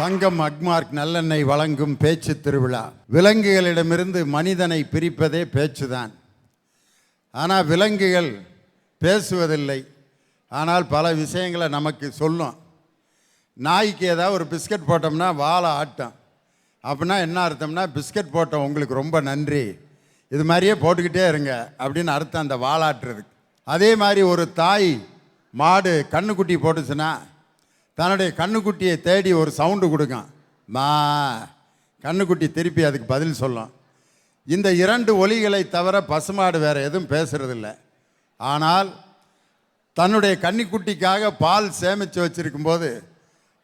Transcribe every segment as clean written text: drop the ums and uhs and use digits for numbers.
தங்கம் அக்மார்க் நல்லெண்ணெய் வழங்கும் பேச்சு திருவிழா. விலங்குகளிடமிருந்து மனிதனை பிரிப்பதே பேச்சுதான். ஆனால் விலங்குகள் பேசுவதில்லை, ஆனால் பல விஷயங்களை நமக்கு சொல்லும். நாய்க்கு ஏதாவது ஒரு பிஸ்கட் போட்டோம்னா வாழை ஆட்டம். அப்படின்னா என்ன அர்த்தம்னா, பிஸ்கட் போட்டோம் உங்களுக்கு ரொம்ப நன்றி, இது மாதிரியே போட்டுக்கிட்டே இருங்க அப்படின்னு அர்த்தம் அந்த வாழாட்டுறதுக்கு. அதே மாதிரி ஒரு தாய் மாடு கண்ணுக்குட்டி போட்டுச்சுன்னா தன்னுடைய கண்ணுக்குட்டியை தேடி ஒரு சவுண்டு கொடுக்கும், மா. கண்ணுக்குட்டி திருப்பி அதுக்கு பதில் சொல்லும். இந்த இரண்டு ஒலிகளை தவிர பசுமாடு வேறு எதுவும் பேசுறதில்லை. ஆனால் தன்னுடைய கன்னிக்குட்டிக்காக பால் சேமித்து வச்சுருக்கும்போது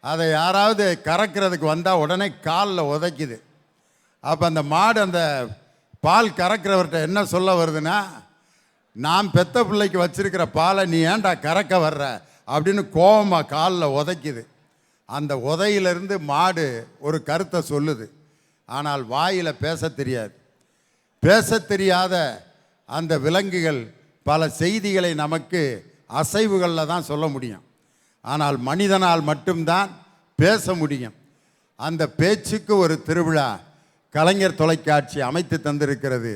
அதை யாராவது கறக்கிறதுக்கு வந்தால் உடனே காலில் உதைக்குது. அப்போ அந்த மாடு அந்த பால் கறக்கிறவர்கிட்ட என்ன சொல்ல வருதுன்னா, நான் பெத்த பிள்ளைக்கு வச்சிருக்கிற பாலை நீ ஏன்டா கறக்க வர்ற அப்படின்னு கோபமாக காலில் உதைக்குது. அந்த உதையிலிருந்து மாடு ஒரு கருத்தை சொல்லுது, ஆனால் வாயில் பேச தெரியாது. பேச தெரியாத அந்த விலங்குகள் பல செய்திகளை நமக்கு அசைவுகளில் தான் சொல்ல முடியும். ஆனால் மனிதனால் மட்டும்தான் பேச முடியும். அந்த பேச்சுக்கு ஒரு திருவிழா கலைஞர் தொலைக்காட்சி அமைத்து தந்திருக்கிறது.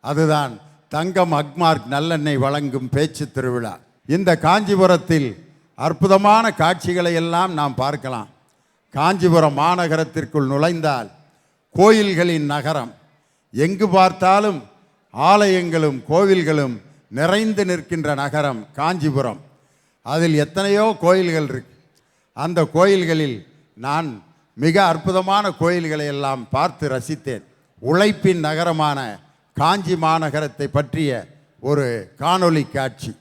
அதுதான் தங்கம் அக்மார்க் நல்லெண்ணெய் வழங்கும் பேச்சு திருவிழா. இந்த காஞ்சிபுரத்தில் அற்புதமான காட்சிகளை எல்லாம் நாம் பார்க்கலாம். காஞ்சிபுரம் மாநகரத்திற்குள் நுழைந்தால் கோயில்களின் நகரம். எங்கு பார்த்தாலும் ஆலயங்களும் கோவில்களும் நிறைந்து நிற்கின்ற நகரம் காஞ்சிபுரம். அதில் எத்தனையோ கோயில்கள் இருக்கு. அந்த கோயில்களில் நான் மிக அற்புதமான கோயில்களை எல்லாம் பார்த்து ரசித்தேன். உழைப்பின் நகரமான காஞ்சி மாநகரத்தை பற்றிய ஒரு காணொளி காட்சி.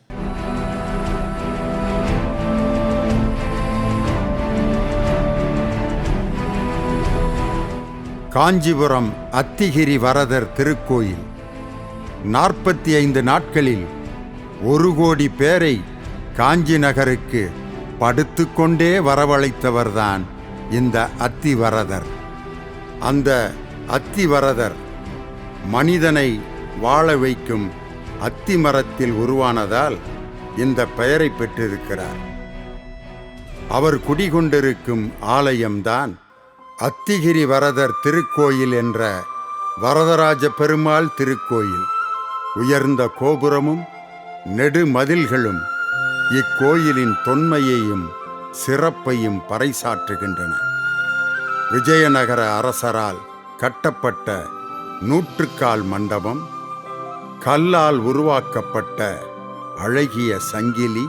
காஞ்சிபுரம் அத்திகிரி வரதர் திருக்கோயில். 45 நாட்களில் 1 கோடி பேரை காஞ்சி நகருக்கு படுத்துக்கொண்டே வரவழைத்தவர்தான் இந்த அத்திவரதர். அந்த அத்திவரதர் மனிதனை வாழ வைக்கும் அத்தி மரத்தில் உருவானதால் இந்த பெயரை பெற்றிருக்கிறார். அவர் குடிகொண்டிருக்கும் ஆலயம்தான் அத்திகிரி வரதர் திருக்கோயில் என்ற வரதராஜ பெருமாள் திருக்கோயில். உயர்ந்த கோபுரமும் நெடுமதில்களும் இக்கோயிலின் தொன்மையையும் சிறப்பையும் பறைசாற்றுகின்றன. விஜயநகர அரசரால் கட்டப்பட்ட 100 கால் மண்டபம், கல்லால் உருவாக்கப்பட்ட அழகிய சங்கிலி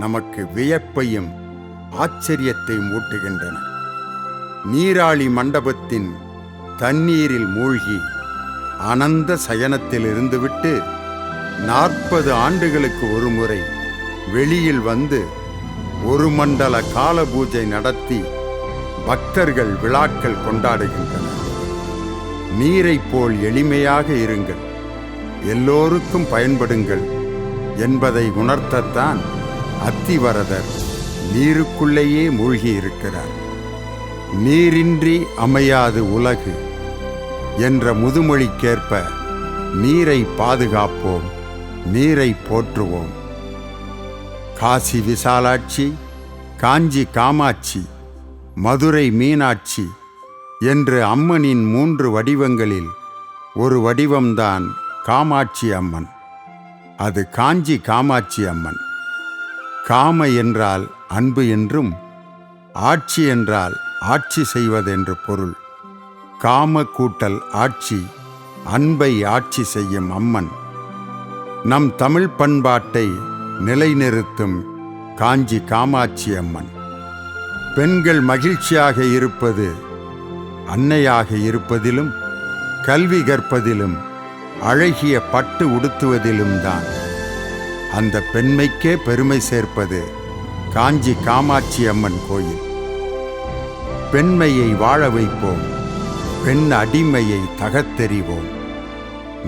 நமக்கு வியப்பையும் ஆச்சரியத்தையும் ஊட்டுகின்றன. நீராழி மண்டபத்தின் தண்ணீரில் மூழ்கி அனந்த சயனத்தில் இருந்துவிட்டு 40 ஆண்டுகளுக்கு ஒரு முறை வெளியில் வந்து ஒரு மண்டல கால பூஜை நடத்தி பக்தர்கள் விழாக்கள் கொண்டாடுகின்றனர். நீரை போல் எளிமையாக இருங்கள், எல்லோருக்கும் பயன்படுங்கள் என்பதை உணர்த்தத்தான் அத்திவரதர் நீருக்குள்ளேயே மூழ்கி இருக்கிறார். நீரின்றி அமையாது உலகு என்ற முதுமொழிக்கேற்ப நீரை பாதுகாப்போம், நீரை போற்றுவோம். காசி விசாலாட்சி, காஞ்சி காமாட்சி, மதுரை மீனாட்சி என்று அம்மனின் 3 வடிவங்களில் ஒரு வடிவம்தான் காமாட்சி அம்மன். அது காஞ்சி காமாட்சி அம்மன். காம என்றால் அன்பு என்றும், ஆட்சி என்றால் ஆட்சி செய்வதென்று பொருள். காம கூட்டல் ஆட்சி, அன்பை ஆட்சி செய்யும் அம்மன். நம் தமிழ் பண்பாட்டை நிலைநிறுத்தும் காஞ்சி காமாட்சி அம்மன். பெண்கள் மகிழ்ச்சியாக இருப்பது அன்னையாக இருப்பதிலும், கல்வி கற்பதிலும், அழகிய பட்டு உடுத்துவதிலும் தான். அந்த பெண்மைக்கே பெருமை சேர்ப்பது காஞ்சி காமாட்சி அம்மன் கோயில். பெண்மையை வாழ வைப்போம், பெண் அடிமையை தகர்த்தெறிவோம்.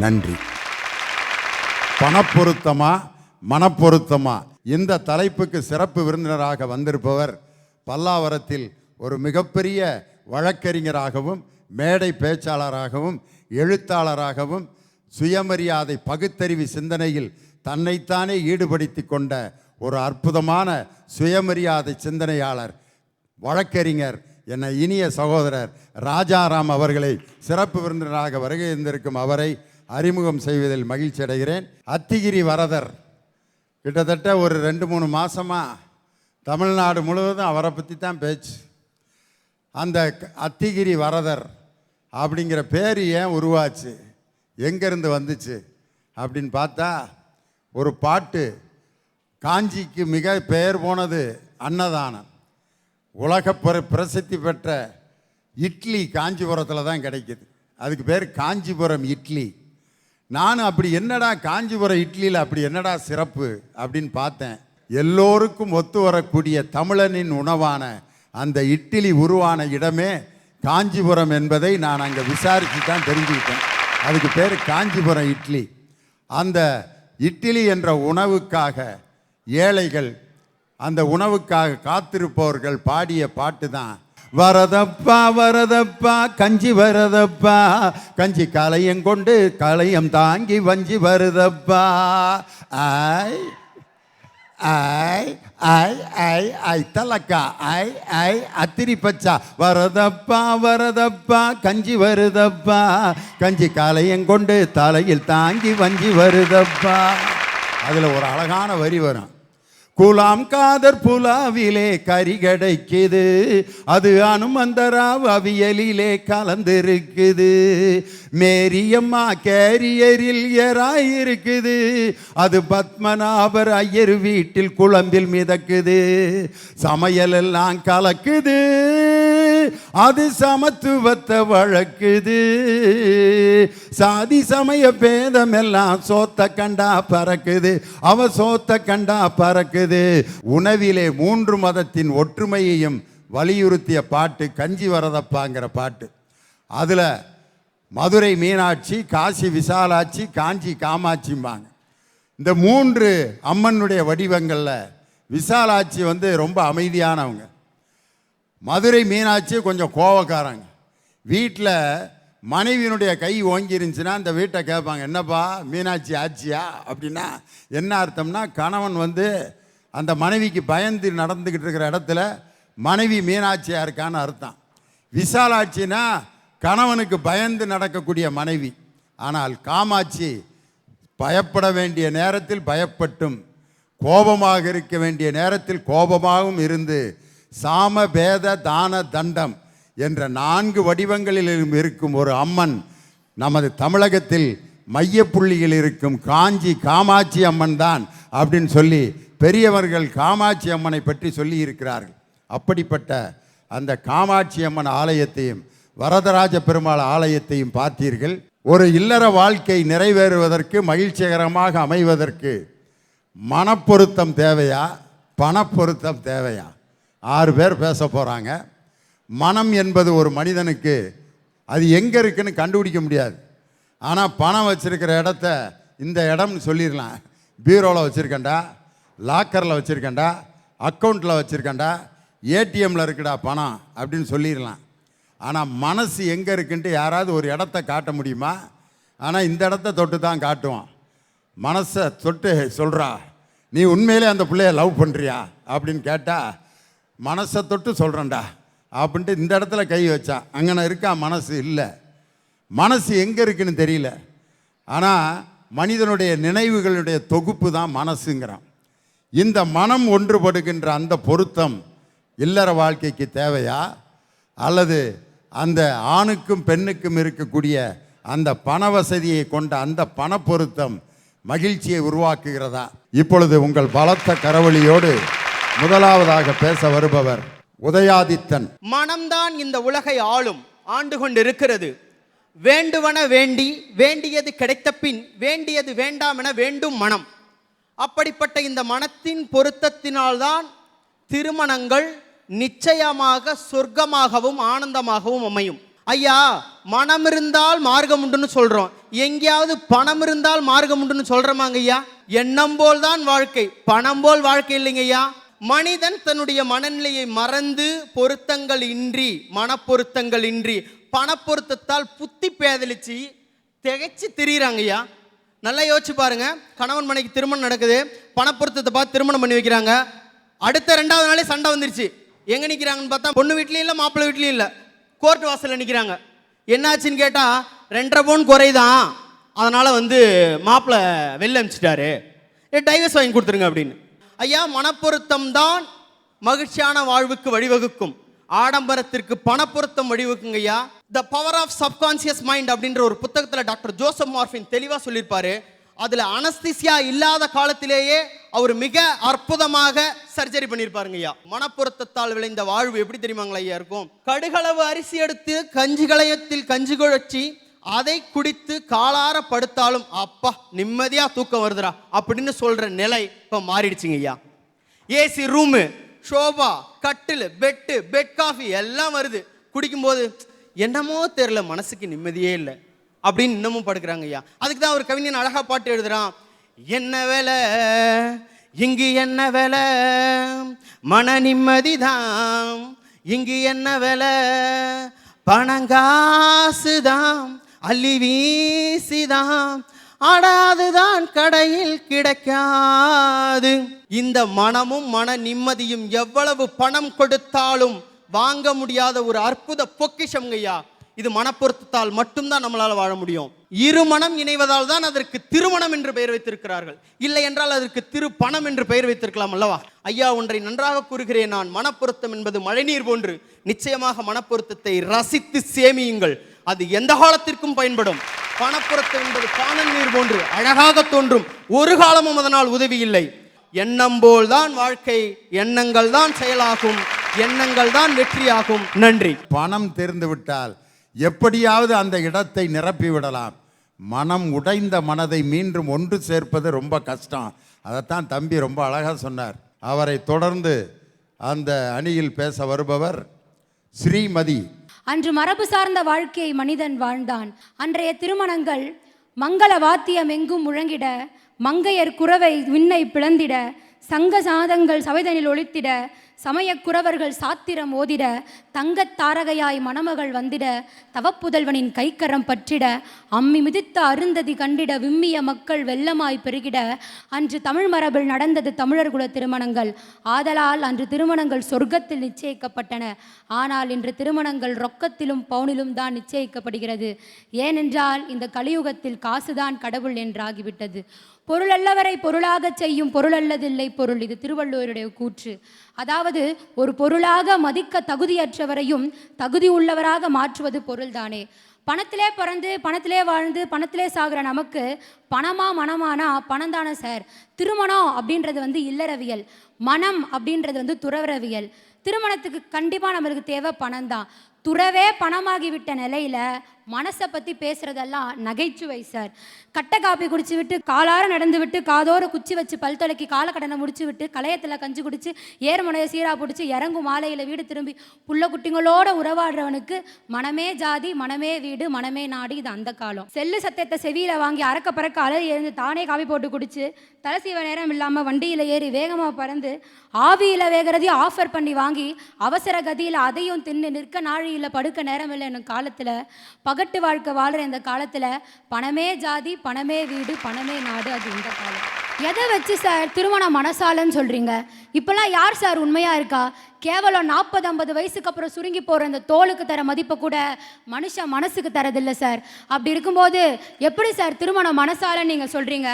நன்றி. பணப்பொருத்தமா மனப்பொருத்தமா? இந்த தலைப்புக்கு சிறப்பு விருந்தினராக வந்திருப்பவர் பல்லாவரத்தில் ஒரு மிகப்பெரிய வழக்கறிஞராகவும், மேடை பேச்சாளராகவும், எழுத்தாளராகவும், சுயமரியாதை பகுத்தறிவு சிந்தனையில் தன்னைத்தானே ஈடுபடுத்தி கொண்ட ஒரு அற்புதமான சுயமரியாதை சிந்தனையாளர், வழக்கறிஞர் என்னை இனிய சகோதரர் ராஜாராம் அவர்களை சிறப்பு விருந்தினராக வருகை இருந்திருக்கும் அவரை அறிமுகம் செய்வதில் மகிழ்ச்சி அடைகிறேன். அத்திகிரி வரதர் கிட்டத்தட்ட ஒரு 2-3 மாதமாக தமிழ்நாடு முழுவதும் அவரை பற்றி தான் பேச்சு. அந்த அத்திகிரி வரதர் அப்படிங்கிற பேர் ஏன் உருவாச்சு, எங்கேருந்து வந்துச்சு அப்படின்னு பார்த்தா, ஒரு பாட்டு காஞ்சிக்கு மிக பெயர் போனது அன்னதானம். உலக பிரசித்தி பெற்ற இட்லி காஞ்சிபுரத்தில் தான் கிடைக்கிது. அதுக்கு பேர் காஞ்சிபுரம் இட்லி. நான் அப்படி என்னடா காஞ்சிபுரம் இட்லியில் அப்படி என்னடா சிறப்பு அப்படின்னு பார்த்தேன். எல்லோருக்கும் ஒத்து வரக்கூடிய தமிழனின் உணவான அந்த இட்லி உருவான இடமே காஞ்சிபுரம் என்பதை நான் அங்கே விசாரித்து தான் தெரிஞ்சுக்கிட்டேன். அதுக்கு பேர் காஞ்சிபுரம் இட்லி. அந்த இட்லி என்ற உணவுக்காக ஏழைகள், அந்த உணவுக்காக காத்திருப்பவர்கள் பாடிய பாட்டு தான் வரதப்பா வரதப்பா கஞ்சி வரதப்பா, கஞ்சி கலையம் கொண்டு கலையம் தாங்கி வஞ்சி வருதப்பா, ஐ ஐ ஐ ஐ ஐ தலக்கா ஐ ஐ அத்திரி பச்சா வரதப்பா வரதப்பா கஞ்சி வருதப்பா, கஞ்சி கலையம் கொண்டு தலையில் தாங்கி வஞ்சி வருதப்பா. அதில் ஒரு அழகான வரி வரும், குலாம் காதர் புலாவிலே கறி கிடைக்குது, அது அனுமந்தராவ் அவியலிலே கலந்திருக்குது, மேரியம்மா கேரியரில் ஏறாயிருக்குது, அது பத்மநாபர் ஐயர் வீட்டில் குழம்பில் மிதக்குது, சமையல் எல்லாம் கலக்குது, அது சமத்துவத்தை வழக்குது, சாதி சமய பேதம் எல்லாம் சோத்த கண்டா பறக்குது, அவ சோத்த கண்டா பறக்குது. உணவிலே 3 மதத்தின் ஒற்றுமையையும் வலியுறுத்திய பாட்டு கஞ்சி வரதப்பாங்கிற பாட்டு. அதில் மதுரை மீனாட்சி, காசி விசாலாட்சி, காஞ்சி காமாட்சிம்பாங்க. இந்த 3 அம்மனுடைய வடிவங்களில் விசாலாட்சி ரொம்ப அமைதியானவங்க. மதுரை மீனாட்சி கொஞ்சம் கோவக்காரங்க. வீட்டில் மனைவியினுடைய கை ஓங்கி இருந்துச்சுன்னா அந்த வீட்டை கேட்பாங்க, என்னப்பா மீனாட்சி ஆச்சியா அப்படின்னா என்ன அர்த்தம்னா, கணவன் அந்த மனைவிக்கு பயந்து நடந்துக்கிட்டு இருக்கிற இடத்துல மனைவி மீனாட்சியாக இருக்கான்னு அர்த்தம். விசாலாட்சினா கணவனுக்கு பயந்து நடக்கக்கூடிய மனைவி. ஆனால் காமாட்சி பயப்பட வேண்டிய நேரத்தில் பயப்பட்டும், கோபமாக இருக்க வேண்டிய நேரத்தில் கோபமாகவும் இருந்து, சாம பேத தான தண்டம் என்ற 4 வடிவங்களிலும் இருக்கும் ஒரு அம்மன் நமது தமிழகத்தில் மையப்புள்ளியில் இருக்கும் காஞ்சி காமாட்சி அம்மன் தான் அப்படின்னு சொல்லி பெரியவர்கள் காமாட்சி அம்மனை பற்றி சொல்லி இருக்கிறார்கள். அப்படிப்பட்ட அந்த காமாட்சி அம்மன் ஆலயத்தையும் வரதராஜ பெருமாள் ஆலயத்தையும் பார்த்தீர்கள். ஒரு இல்லற வாழ்க்கை நிறைவேறுவதற்கு, மகிழ்ச்சிகரமாக அமைவதற்கு மனப்பொருத்தம் தேவையா, பணப்பொருத்தம் தேவையா? 6 பேர் பேச போகிறாங்க. மனம் என்பது ஒரு மனிதனுக்கு அது எங்கே இருக்குன்னு கண்டுபிடிக்க முடியாது. ஆனால் பணம் வச்சுருக்கிற இடத்த இந்த இடம்னு சொல்லிடலாம். பீரோவில் வச்சுருக்கேன்டா, லாக்கரில் வச்சுருக்கேன்டா, அக்கௌண்ட்டில் வச்சுருக்கேன்டா, ஏடிஎம்மில் இருக்குடா பணம் அப்படின்னு சொல்லிடலாம். ஆனால் மனசு எங்கே இருக்குன்ட்டு யாராவது ஒரு இடத்த காட்ட முடியுமா? ஆனால் இந்த இடத்த தொட்டு தான் காட்டுவான். மனசை தொட்டு சொல்கிறா, நீ உண்மையிலே அந்த பிள்ளைய லவ் பண்ணுறியா அப்படின்னு கேட்டால், மனசை தொட்டு சொல்கிறேன்டா அப்படின்ட்டு இந்த இடத்துல கை வச்சா அங்கே இருக்கா மனசு இல்லை. மனசு எங்கே இருக்குன்னு தெரியல. ஆனால் மனிதனுடைய நினைவுகளுடைய தொகுப்பு தான் மனசுங்கிறான். இந்த மனம் ஒன்றுபடுகின்ற அந்த பொருத்தம் இல்லற வாழ்க்கைக்கு தேவையா, அல்லது அந்த ஆணுக்கும் பெண்ணுக்கும் இருக்கக்கூடிய அந்த பண வசதியை கொண்ட அந்த பண பொருத்தம் மகிழ்ச்சியை உருவாக்குகிறதா? இப்பொழுது உங்கள் பலத்த கரவொலியோடு முதலாவதாக பேச வருபவர் உதயாதித்தன். மனம்தான் இந்த உலகை ஆண்டு கொண்டிருக்கிறது. வேண்டுவன வேண்டி, வேண்டியது கிடைத்த பின் வேண்டியது வேண்டாம் என வேண்டும் மனம். அப்படிப்பட்ட இந்த மனத்தின் பொருத்தத்தினால்தான் திருமணங்கள் நிச்சயமாக சொர்க்கமாகவும் ஆனந்தமாகவும் அமையும். ஐயா, மனம் இருந்தால் மார்க்கம் உண்டுன்னு சொல்றோம், எங்கேயாவது பணம் இருந்தால் மார்க்கம் உண்டுன்னு சொல்றோமாங்க ஐயா? எண்ணம் போல் தான் வாழ்க்கை, பணம் போல் வாழ்க்கை இல்லைங்க ஐயா. மனிதன் தன்னுடைய மனநிலையை மறந்து பொருத்தங்கள் இன்றி, மனப்பொருத்தங்கள் இன்றி, பணப்பொருத்தத்தால் புத்தி பேதலிச்சு திகைச்சு திரியிறாங்க ஐயா. நல்லா யோசிச்சு பாருங்க. கணவன் மனைவிக்கு திருமணம் நடக்குது, பணப்பொருத்தத்தை பார்த்து திருமணம் பண்ணி வைக்கிறாங்க. அடுத்த 2வது நாளே சண்டை வந்துருச்சு. எங்க நிக்கிறாங்கன்னு பார்த்தா பொண்ணு வீட்லயும் இல்ல மாப்பிள்ளை வீட்லயும் இல்ல, கோர்ட் வாசல்ல நிக்கிறாங்க. என்னாச்சுன்னு கேட்டா 2.5 பவுன் குறைதான், அதனால மாப்பிள்ளை வெளில அனுப்பிச்சிட்டாரு, டைவர்ஸ் வாங்கி கொடுத்துருங்க அப்படின்னு. ஐயா, மனப்பொருத்தம் தான் மகிழ்ச்சியான வாழ்வுக்கு வழிவகுக்கும், ஆடம்பரத்திற்கு பணப்பொருத்தம் வழிவகுக்குங்க ஐயா. The power of subconscious mind அப்படின்ற ஒரு புத்தகத்தில் டாக்டர் ஜோசப் மார்ஃபின் தெளிவாக சொல்லியிருப்பாரு. அதில் அனஸ்தீசியா இல்லாத காலத்திலேயே அவர் மிக அற்புதமாக சர்ஜரி பண்ணியிருப்பாருங்க ஐயா. மனப்பொருத்தத்தால் விளைந்த வாழ்வு எப்படி தெரியுமாங்களா ஐயா இருக்கும்? கடுகளவு அரிசி எடுத்து கஞ்சி களையத்தில் கஞ்சி குழச்சி அதை குடித்து காலார படுத்தாலும் அப்பா நிம்மதியா தூக்கம் வருதுடா அப்படின்னு சொல்ற நிலை இப்ப மாறிடுச்சுங்க ஐயா. ஏசி ரூமு, ஷோபா, கட்டில், பெட் காஃபி எல்லாம் வருது. குடிக்கும்போது என்னமோ தெரியல, மனசுக்கு நிம்மதியே இல்லை அப்படின்னு இன்னமும் படுக்கிறாங்க ஐயா. அதுக்கு தான் ஒரு கவிஞன் அழகா பாட்டு எழுதுறான். என்ன வேலை இங்கு என்ன வேலை, மன நிம்மதிதான் இங்கு என்ன வேலை, பணங்காசுதான் அள்ளி வீசிதான் ஆடாதுதான் கடையில் கிடைக்காது. இந்த மனமும் மன நிம்மதியும் எவ்வளவு பணம் கொடுத்தாலும் வாங்க முடியாத ஒரு அற்புத பொக்கிஷம் ஐயா. இது மனப்பொருத்தத்தால் மட்டும்தான் நம்மளால வாழ முடியும். இருமனம் இணைவதால் தான் அதற்கு திருமணம் என்று பெயர் வைத்திருக்கிறார்கள். இல்லை என்றால் அதற்கு திருப்பணம் என்று பெயர் வைத்திருக்கலாம் அல்லவா? ஐயா, ஒன்றை நன்றாக கூறுகிறேன் நான். மனப்பொருத்தம் என்பது மழைநீர் போன்று. நிச்சயமாக மனப்பொருத்தத்தை ரசித்து சேமியுங்கள், அது எந்த காலத்திற்கும் பயன்படும். பணப்பொருத்தம் என்பது காணல் நீர் போன்று அழகாக தோன்றும், ஒரு காலமும் அதனால் உதவி இல்லை. எண்ணம் போல் தான் வாழ்க்கை, எண்ணங்கள் தான் செயலாகும், எண்ணங்கள் தான் வெற்றியாகும். நன்றி. பணம் தெரிந்து விட்டால் எப்படியாவது அந்த இடத்தை நிரப்பி விடலாம். மனம் உடைந்த மனதை மீண்டும் ஒன்று சேர்ப்பது ரொம்ப கஷ்டம். அதைத்தான் தம்பி ரொம்ப அழகாக சொன்னார். அவரை தொடர்ந்து அந்த அணியில் பேச வருபவர் ஸ்ரீமதி. அன்று மரபு சார்ந்த வாழ்க்கையை மனிதன் வாழ்ந்தான். அன்றைய திருமணங்கள் மங்கள வாத்தியம் எங்கும் முழங்கிட, மங்கையர் குரவை விண்ணை பிளந்திட, சங்க சாதங்கள் சபைதனில் ஒலித்திட, சமயக் குறவர்கள் சாத்திரம் ஓதிட, தங்கத் தாரகையாய் மணமகள் வந்திட, தவப்புதல்வனின் கைக்கரம் பற்றிட, அம்மி மிதித்த அருந்ததி கண்டிட, விம்மிய மக்கள் வெள்ளமாய் பெருகிட. அன்று தமிழ் மரபில் நடந்தது தமிழர் குல திருமணங்கள். ஆதலால் அன்று திருமணங்கள் சொர்க்கத்தில் நிச்சயிக்கப்பட்டன. ஆனால் இன்று திருமணங்கள் ரொக்கத்திலும் பவுனிலும் தான் நிச்சயிக்கப்படுகிறது. ஏனென்றால் இந்த கலியுகத்தில் காசுதான் கடவுள் என்றாகிவிட்டது. பொருள் அல்லவரை பொருளாக செய்யும் பொருள் அல்லதில்லை பொருள். இது திருவள்ளுவருடைய கூற்று. அதாவது ஒரு பொருளாக மதிக்க தகுதியற்றவரையும் தகுதி உள்ளவராக மாற்றுவது பொருள்தானே. பணத்திலே பிறந்து பணத்திலே வாழ்ந்து பணத்திலே சாகிற நமக்கு பணமா மனமானா பணம் தானே சார். திருமணம் அப்படின்றது இல்லறவியல், மனம் அப்படின்றது துறவரவியல். திருமணத்துக்கு கண்டிப்பாக நம்மளுக்கு தேவை பணம் தான். துறவே பணமாகிவிட்ட நிலையில மனசை பற்றி பேசுறதெல்லாம் நகைச்சுவை சார். கட்டை காப்பி குடிச்சு விட்டு காலார நடந்து விட்டு காதோர குச்சி வச்சு பல் தொலைக்கி காலக்கடனை முடிச்சு விட்டு களையத்தில் கஞ்சி குடிச்சு ஏர்முனையை சீரா பிடிச்சி இறங்கும் மாலையில் வீடு திரும்பி புள்ள குட்டிங்களோட உறவாடுறவனுக்கு மனமே ஜாதி, மனமே வீடு, மனமே நாடு. இது அந்த காலம். செல்லு சத்தியத்தை செவியில வாங்கி அறக்க பறக்க அலை எழுந்து தானே காப்பி போட்டு குடிச்சு தலை சீவ நேரம் இல்லாமல் வண்டியில் ஏறி வேகமாக பறந்து ஆவியில் வேகிறதையும் ஆஃபர் பண்ணி வாங்கி அவசர கதியில் அதையும் தின்னு நிற்க நாழியில் படுக்க நேரம் இல்லை என்னும் காலத்தில் பகட்டு வாழ்க்கை வாழ்கிற இந்த காலத்தில் பணமே ஜாதி, பணமே வீடு, பணமே நாடு. அது இந்த காலம். எதை வச்சு சார் திருமணம் மனசாலன்னு சொல்கிறீங்க? இப்போல்லாம் யார் சார் உண்மையாக இருக்கா? கேவலம் 40-50 வயசுக்கு அப்புறம் சுருங்கி போகிற இந்த தோலுக்கு தர மதிப்பை கூட மனுஷன் மனசுக்கு தரதில்லை சார். அப்படி இருக்கும்போது எப்படி சார் திருமணம் மனசாலன்னு நீங்கள் சொல்கிறீங்க?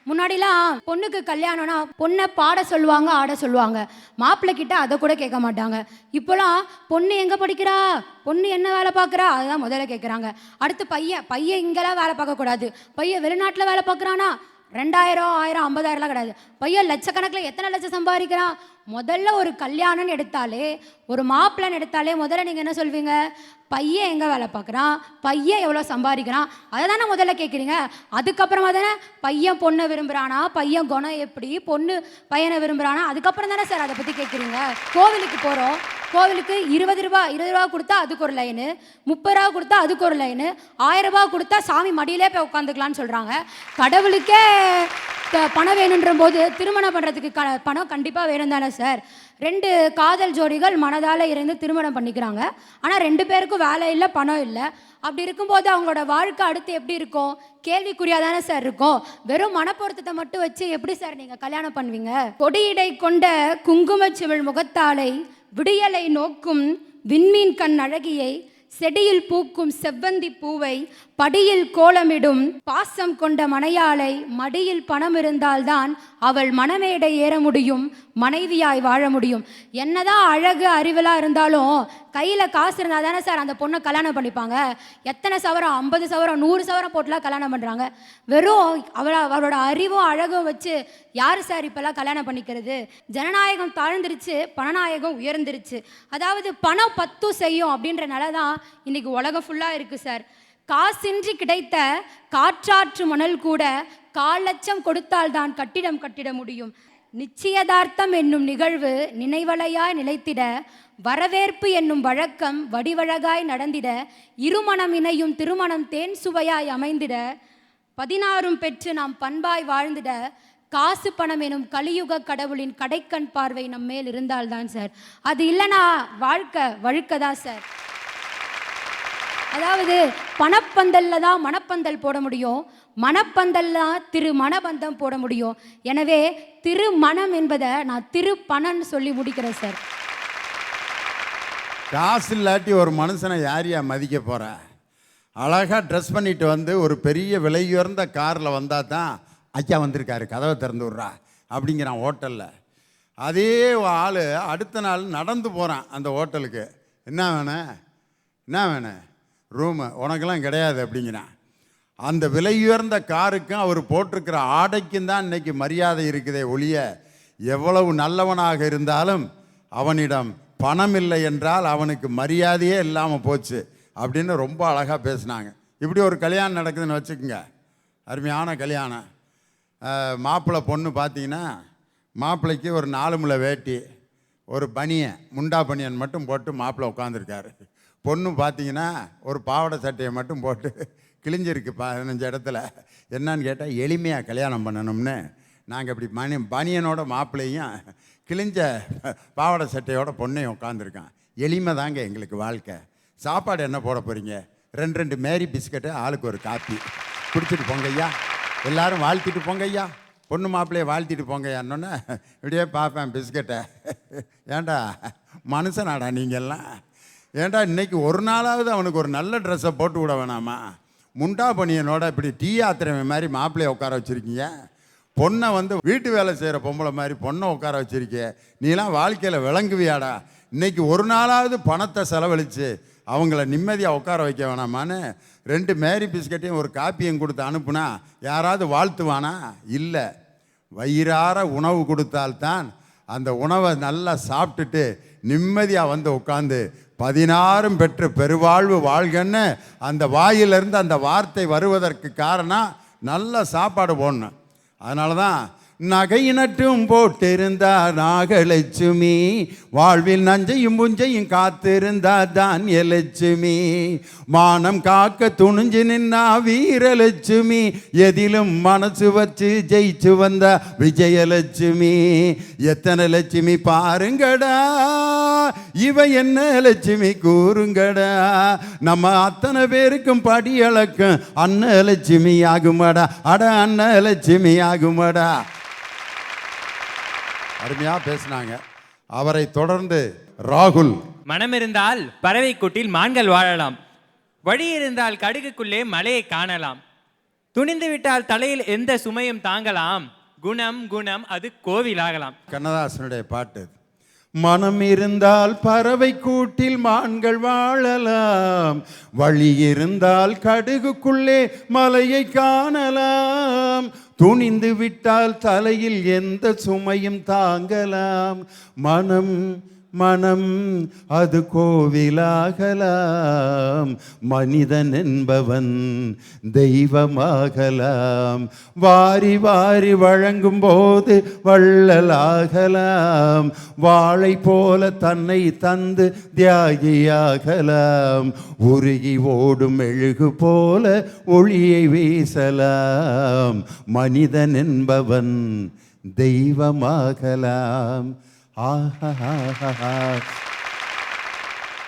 முன்னாடிலாம் பொண்ணுக்கு கல்யாணம்னா பொண்ணை பாட சொல்லுவாங்க, ஆட சொல்லுவாங்க, மாப்பிள்ளை கிட்ட அதை கூட கேட்க மாட்டாங்க. இப்போலாம் பொண்ணு எங்கே படிக்கிறா, பொண்ணு என்ன வேலை பார்க்குறா, அதுதான் முதல்ல கேட்குறாங்க. அடுத்து பையன் இங்கெல்லாம் வேலை பார்க்கக்கூடாது, பையன் வெளிநாட்டில் வேலை பார்க்குறானா 2000, 1000, 50,000 கிடையாது, பையன் லட்சக்கணக்கில் எத்தனை லட்சம் சம்பாதிக்கிறான். முதல்ல ஒரு கல்யாணம்னு எடுத்தாலே, ஒரு மாப்பிள்ளைன்னு எடுத்தாலே முதல்ல நீங்கள் என்ன சொல்வீங்க? பையன் எங்கே வேலை பார்க்குறான், பையன் எவ்வளோ சம்பாதிக்கிறான், அதை தானே முதல்ல கேட்குறீங்க. அதுக்கப்புறமா தானே பையன் பொண்ணை விரும்புகிறானா, பையன் குணம் எப்படி, பொண்ணு பையனை விரும்புகிறானா, அதுக்கப்புறம் தானே சார் அதை பற்றி கேட்குறீங்க. கோவிலுக்கு போகிறோம், கோவிலுக்கு 20 ரூபா கொடுத்தா அதுக்கு ஒரு லைனு, 30 ரூபா கொடுத்தா அதுக்கு ஒரு லைனு, 1000 ரூபாய் கொடுத்தா சாமி மடியிலே போய் உட்காந்துக்கலான்னு சொல்கிறாங்க. கடவுளுக்கே பணம் வேணுன்ற போது திருமணம் பண்ணுறதுக்கு பணம் கண்டிப்பாக வேணும் தானே சார். 2 காதல் ஜோடிகள் மனதால் இருந்து திருமணம் பண்ணிக்கிறாங்க. ஆனால் 2 பேருக்கும் வேலை இல்லை, பணம் இல்லை. அப்படி இருக்கும்போது அவங்களோட வாழ்க்கை அடுத்து எப்படி இருக்கும்? கேள்விக்குறியாக தானே சார் இருக்கும். வெறும் மனப்பொருத்தத்தை மட்டும் வச்சு எப்படி சார் நீங்கள் கல்யாணம் பண்ணுவீங்க? கொடியிடை கொண்ட குங்குமச்சிவள் முகத்தாலை விடியலை நோக்கும் விண்மீன் கண் அழகியை, செடியில் பூக்கும் செவ்வந்தி பூவை, படியில் கோலமிடும் பாசம் கொண்ட மனையாளை, மடியில் பணம் இருந்தால்தான் அவள் மணமேடை ஏற முடியும், மனைவியாய் வாழ முடியும். என்னதான் அழகு அறிவெல்லாம் இருந்தாலும் கையில் காசு இருந்தால் தானே சார் அந்த பொண்ணை கல்யாணம் பண்ணிப்பாங்க. எத்தனை சவரம், 50 சவரம் 100 சவரம் போட்டுலாம் கல்யாணம் பண்ணுறாங்க. வெறும் அவளோட அறிவும் அழகும் வச்சு யார் சார் இப்போல்லாம் கல்யாணம் பண்ணிக்கிறது? ஜனநாயகம் தாழ்ந்துருச்சு, பணநாயகம் உயர்ந்துருச்சு. அதாவது பணம் 10 செய்யும் அப்படின்றனால தான் இன்னைக்கு உலகம் ஃபுல்லாக இருக்குது சார். காசின்றி கிடைத்த காற்றாற்று மணல் கூட 1,00,000 லட்சம் கொடுத்தால்தான் கட்டிடம் கட்டிட முடியும். நிச்சயதார்த்தம் என்னும் நிகழ்வு நினைவலையாய் நிலைத்திட, வரவேற்பு என்னும் வழக்கம் வடிவழகாய் நடந்திட, இருமணம் இணையும் திருமணம் தேன் சுவையாய் அமைந்திட, 16 பெற்று நாம் பண்பாய் வாழ்ந்திட, காசு பணம் எனும் கலியுக கடவுளின் கடைக்கண் பார்வை நம்ம மேல் இருந்தால்தான் சார். அது இல்லைனா வாழ்க்கை வழுக்கதான் சார். அதாவது பணப்பந்தல்ல தான் மணப்பந்தல் போட முடியும், மணப்பந்தல்ல திரு மணபந்தம் போட முடியும். எனவே திருமணம் என்பதை நான் திருப்பணன்னு சொல்லி முடிக்கிறேன் சார். காசு இல்லாட்டி ஒரு மனுஷனை யாரையா மதிக்க போகிற? அழகாக ட்ரெஸ் பண்ணிட்டு வந்து ஒரு பெரிய விலையுயர்ந்த காரில் வந்தால் தான் ஐயா வந்திருக்காரு கதவை திறந்து விட்றா அப்படிங்கிறான் ஹோட்டலில். அதே ஆள் அடுத்த நாள் நடந்து போகிறான் அந்த ஹோட்டலுக்கு. என்ன வேணும் ரூமு உனக்கெல்லாம் கிடையாது அப்படிங்கிறான். அந்த விலையுயர்ந்த காருக்கும் அவர் போட்டிருக்கிற ஆடைக்கும் தான் இன்றைக்கி மரியாதை இருக்குதே ஒழிய, எவ்வளவு நல்லவனாக இருந்தாலும் அவனிடம் பணம் இல்லை என்றால் அவனுக்கு மரியாதையே இல்லாமல் போச்சு அப்படின்னு ரொம்ப அழகாக பேசினாங்க. இப்படி ஒரு கல்யாணம் நடக்குதுன்னு வச்சுக்கோங்க, அருமையான கல்யாணம். மாப்பிள்ளை பொண்ணு பார்த்தீங்கன்னா, மாப்பிள்ளைக்கு ஒரு 4 முழ வேட்டி, ஒரு பனியன், முண்டா பனியன் மட்டும் போட்டு மாப்பிள்ளை உட்காந்துருக்காரு. பொண்ணு பார்த்தீங்கன்னா ஒரு பாவாடை சட்டையை மட்டும் போட்டு கிழிஞ்சிருக்கு 15 இடத்துல. என்னன்னு கேட்டால், எளிமையாக கல்யாணம் பண்ணணும்னு நாங்கள் இப்படி பனியனோட மாப்பிள்ளையும் கிழிஞ்ச பாவாடை சட்டையோட பொண்ணையும் உட்காந்துருக்கான். எளிமை தாங்க எங்களுக்கு வாழ்க்கை. சாப்பாடு என்ன போட போகிறீங்க? 2 மேரி பிஸ்கட்டு, ஆளுக்கு ஒரு காப்பி குடிச்சிட்டு போங்க ஐயா, எல்லோரும் வாழ்த்திட்டு போங்க ஐயா, பொண்ணு மாப்பிள்ளையை வாழ்த்திட்டு போங்க ஐயான்னொன்னே இப்படியே பார்ப்பேன் பிஸ்கட்டை. ஏண்டா மனுஷனாடா நீங்கள்லாம்? ஏண்டா இன்றைக்கி ஒரு நாளாவது அவனுக்கு ஒரு நல்ல ட்ரெஸ்ஸை போட்டு விட வேணாமா? முண்டா பனியனோட இப்படி டீ ஆத்திரமை மாதிரி மாப்பிள்ளையை உட்கார வச்சுருக்கீங்க. பொண்ணை வந்து வீட்டு வேலை செய்கிற பொம்பளை மாதிரி பொண்ணை உட்கார வச்சுருக்க. நீலாம் வாழ்க்கையில் விளங்குவியாடா? இன்றைக்கி ஒரு நாளாவது பணத்தை செலவழித்து அவங்கள நிம்மதியாக உட்கார வைக்க வேணாமான்னு 2 மேரி பிஸ்கட்டையும் ஒரு காப்பியும் கொடுத்து அனுப்புனா யாராவது வாழ்த்துவானா? இல்லை. வயிறார உணவு கொடுத்தால்தான் அந்த உணவை நல்லா சாப்பிட்டுட்டு நிம்மதியாக வந்து உட்காந்து 16 பெற்று பெருவாழ்வு வாழ்கன்னு அந்த வாயிலிருந்து அந்த வார்த்தை வருவதற்கு காரணம் நல்ல சாப்பாடு போடணும். அதனால தான் நகை நட்டும் போட்டிருந்தா நாகலட்சுமி, வாழ்வில் நஞ்சையும் புஞ்சையும் காத்திருந்தா தான் எலட்சுமி, மானம் காக்க துணிஞ்சு நின்னா வீரலட்சுமி, எதிலும் மனசு வச்சு ஜெயிச்சு வந்த விஜயலட்சுமி. எத்தனை லட்சுமி பாருங்கடா, இவ என்ன லட்சுமி கூறுங்கடா, நம்ம அத்தனை பேருக்கும் படியளக்கும் அன்னலட்சுமி ஆகுமடா, அட அன்னலட்சுமி ஆகுமடா. அருமையா பேசினாங்க. அவரை தொடர்ந்து ராகுல். மனம் இருந்தால் பறவை கூட்டில் மான்கள் வாழலாம், வழி இருந்தால் கடுகுக்குள்ளே மலையை காணலாம், துணிந்து விட்டால் தலையில் எந்த சுமையும் தாங்கலாம், குணம் குணம் அது கோவிலாகலாம். கண்ணதாசனுடைய பாட்டு. மனம் இருந்தால் பறவை கூட்டில் மான்கள் வாழலாம், வழி இருந்தால் கடுகுக்குள்ளே மலையை காணலாம், துணிந்து விட்டால் தலையில் எந்த சுமையும் தாங்கலாம், மனம் மனம் அது கோவிலாகலாம், மனிதன் என்பவன் தெய்வமாகலாம், வாரி வாரி வழங்கும் போது வள்ளலாகலாம், வாழை போல தன்னை தந்து தியாகியாகலாம், உருகி ஓடும் மெழுகு போல ஒளியை வீசலாம், மனிதன் என்பவன் தெய்வமாகலாம்.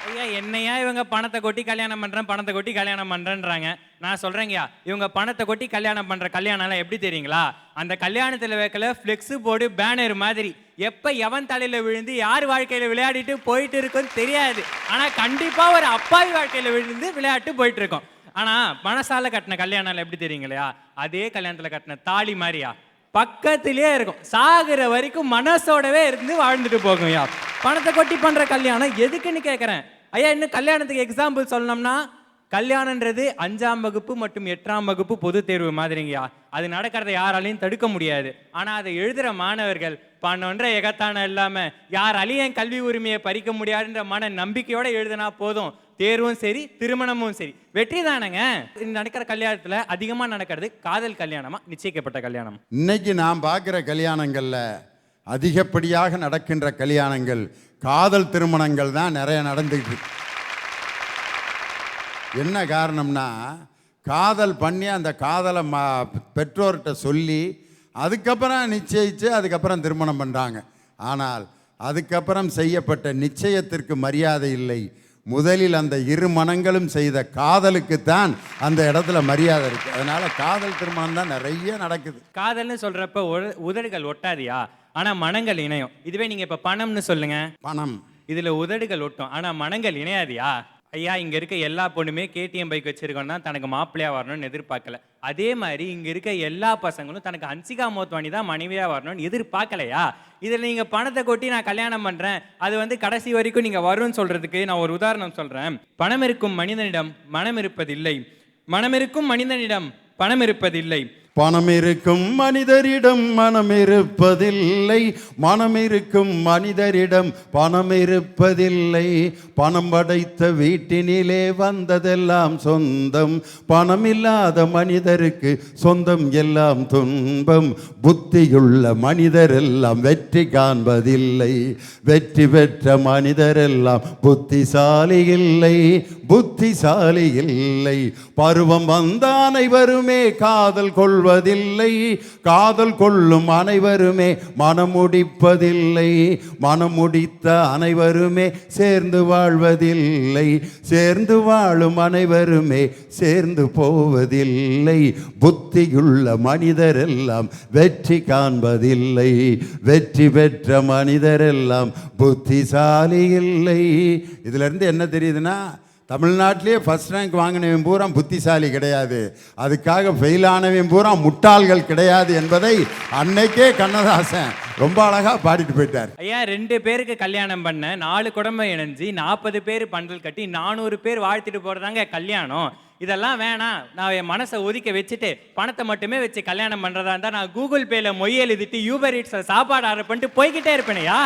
ஐயா, என்னையா இவங்க பணத்தை கொட்டி கல்யாணம் பண்றேன்றாங்க. நான் சொல்றேங்கய்யா, இவங்க பணத்தை கொட்டி கல்யாணம் பண்ற கல்யாணம்லாம் எப்படி தெரியுங்களா? அந்த கல்யாணத்துல வைக்கல ஃப்ளெக்ஸ் போர்டு பேனர் மாதிரி எப்ப எவன் தலையில விழுந்து யார் வாழ்க்கையில விளையாடிட்டு போயிட்டு இருக்குன்னு தெரியாது. ஆனா கண்டிப்பா ஒரு அப்பாவி வாழ்க்கையில விழுந்து விளையாட்டு போயிட்டு இருக்கோம். ஆனா மனசால கட்டின கல்யாணம் எப்படி தெரியுங்களையா? அதே கல்யாணத்துல கட்டின தாலி மாதிரியா பக்கத்திலேயே இருக்கும். சாகுற வரைக்கும் மனசோடவே இருந்து வாழ்ந்துட்டு போகும்யா. பணத்தை கொட்டி பண்ற கல்யாணம் எதுக்குன்னு கேட்கறேன் ஐயா. இன்னும் கல்யாணத்துக்கு எக்ஸாம்பிள் சொல்லணும்னா, கல்யாணன்றது 5ஆம் வகுப்பு மற்றும் 8ஆம் வகுப்பு பொது தேர்வு மாதிரிங்கய்யா. அது நடக்கிறத யாராலையும் தடுக்க முடியாது. ஆனா அதை எழுதுற மாணவர்கள் பண்ணொன்ற எகத்தான இல்லாம யாராலையும் என் கல்வி உரிமையை பறிக்க முடியாதுன்ற மன நம்பிக்கையோட எழுதினா போதும். தேர்வும் சரி, திருமணமும் சரி, வெற்றி தானங்க. நடக்கிற கல்யாணத்துல அதிகமா நடக்கிறது காதல் கல்யாணமா, நிச்சயிக்கப்பட்ட கல்யாணம்? இன்னைக்கு நான் பார்க்குற கல்யாணங்களில் அதிகப்படியாக நடக்கின்ற கல்யாணங்கள் காதல் திருமணங்கள் தான் நிறைய நடந்துக்கிட்டு இருக்கு. என்ன காரணம்னா, காதல் பண்ணி அந்த காதலை பெற்றோர்கிட்ட சொல்லி அதுக்கப்புறம் நிச்சயித்து அதுக்கப்புறம் திருமணம் பண்ணுறாங்க. ஆனால் அதுக்கப்புறம் செய்யப்பட்ட நிச்சயத்திற்கு மரியாதை இல்லை. முதலில் அந்த இரு மனங்களும் செய்த காதலுக்குத்தான் அந்த இடத்துல மரியாதை இருக்குது. அதனால் காதல் திருமணம் தான் நிறைய நடக்குது. காதல்னு சொல்கிறப்ப உதடுகள் ஒட்டாதியா, ஆனால் மனங்கள் இணையும். இதுவே நீங்கள் இப்போ பணம்னு சொல்லுங்க, பணம் இதில் உதடுகள் ஒட்டும் ஆனால் மனங்கள் இணையாதியா? ஐயா, இங்கே இருக்க எல்லா பொண்ணுமே கேடிஎம் பைக் வச்சிருக்கோன்னா தனக்கு மாப்பிள்ளையாக வரணும்னு எதிர்பார்க்கல. அதே மாதிரி இங்கே இருக்க எல்லா பசங்களும் தனக்கு ஹன்சிகா மோத்வானி தான் மனைவியாக வரணும்னு எதிர்பார்க்கலையா? இதில் நீங்கள் பணத்தை கொட்டி நான் கல்யாணம் பண்ணுறேன், அது கடைசி வரைக்கும் நீங்கள் வரும்னு சொல்கிறதுக்கு நான் ஒரு உதாரணம் சொல்கிறேன். பணம் இருக்கும் மனிதனிடம் மனம் இருப்பதில்லை, மனம் இருக்கும் மனிதனிடம் பணம் இருப்பதில்லை. பணம் இருக்கும் மனிதரிடம் மனம் இருப்பதில்லை, மனம் இருக்கும் மனிதரிடம் பணம் இருப்பதில்லை. பணம் படைத்த வீட்டினிலே வந்ததெல்லாம் சொந்தம், பணம் இல்லாத மனிதருக்கு சொந்தம் எல்லாம் துன்பம். புத்தியுள்ள மனிதரெல்லாம் வெற்றி காண்பதில்லை, வெற்றி பெற்ற மனிதரெல்லாம் புத்திசாலி இல்லை, புத்திசாலி இல்லை. பருவம் வந்த அனைவருமே காதல் கொள்வதில்லை, காதல் கொள்ளும் அனைவருமே மனமுடிப்பதில்லை, மனமுடித்த அனைவருமே சேர்ந்து வாழ்வதில்லை, சேர்ந்து வாழும் அனைவருமே சேர்ந்து போவதில்லை. புத்தியுள்ள மனிதரெல்லாம் வெற்றி காண்பதில்லை, வெற்றி பெற்ற மனிதரெல்லாம் புத்திசாலி இல்லை. இதுல இருந்து என்ன தெரியுதுன்னா, தமிழ்நாட்டிலேயே ஃபர்ஸ்ட் ரேங்க் வாங்கினவன் பூரா புத்திசாலி கிடையாது, அதுக்காக ஃபெயிலானவன் பூரா முட்டாள்கள் கிடையாது என்பதை அன்னைக்கே கண்ணதாசன் ரொம்ப அழகா பாடிட்டு போயிட்டார். ஐயா, 2 பேருக்கு கல்யாணம் பண்ண 4 குடும்பம் இணைஞ்சு 40 பேர் பந்தல் கட்டி 400 பேர் வாழ்த்திட்டு போறதாங்க கல்யாணம். இதெல்லாம் வேணாம், நான் என் மனசை ஒதுக்க வச்சுட்டு பணத்தை மட்டுமே வச்சு கல்யாணம் பண்றதா இருந்தா நான் கூகுள் பேல மொய் எழுதிட்டு யூபர் ஈட்ஸ்ல சாப்பாடு ஆர்டர் பண்ணிட்டு போய்கிட்டே இருப்பேனையா.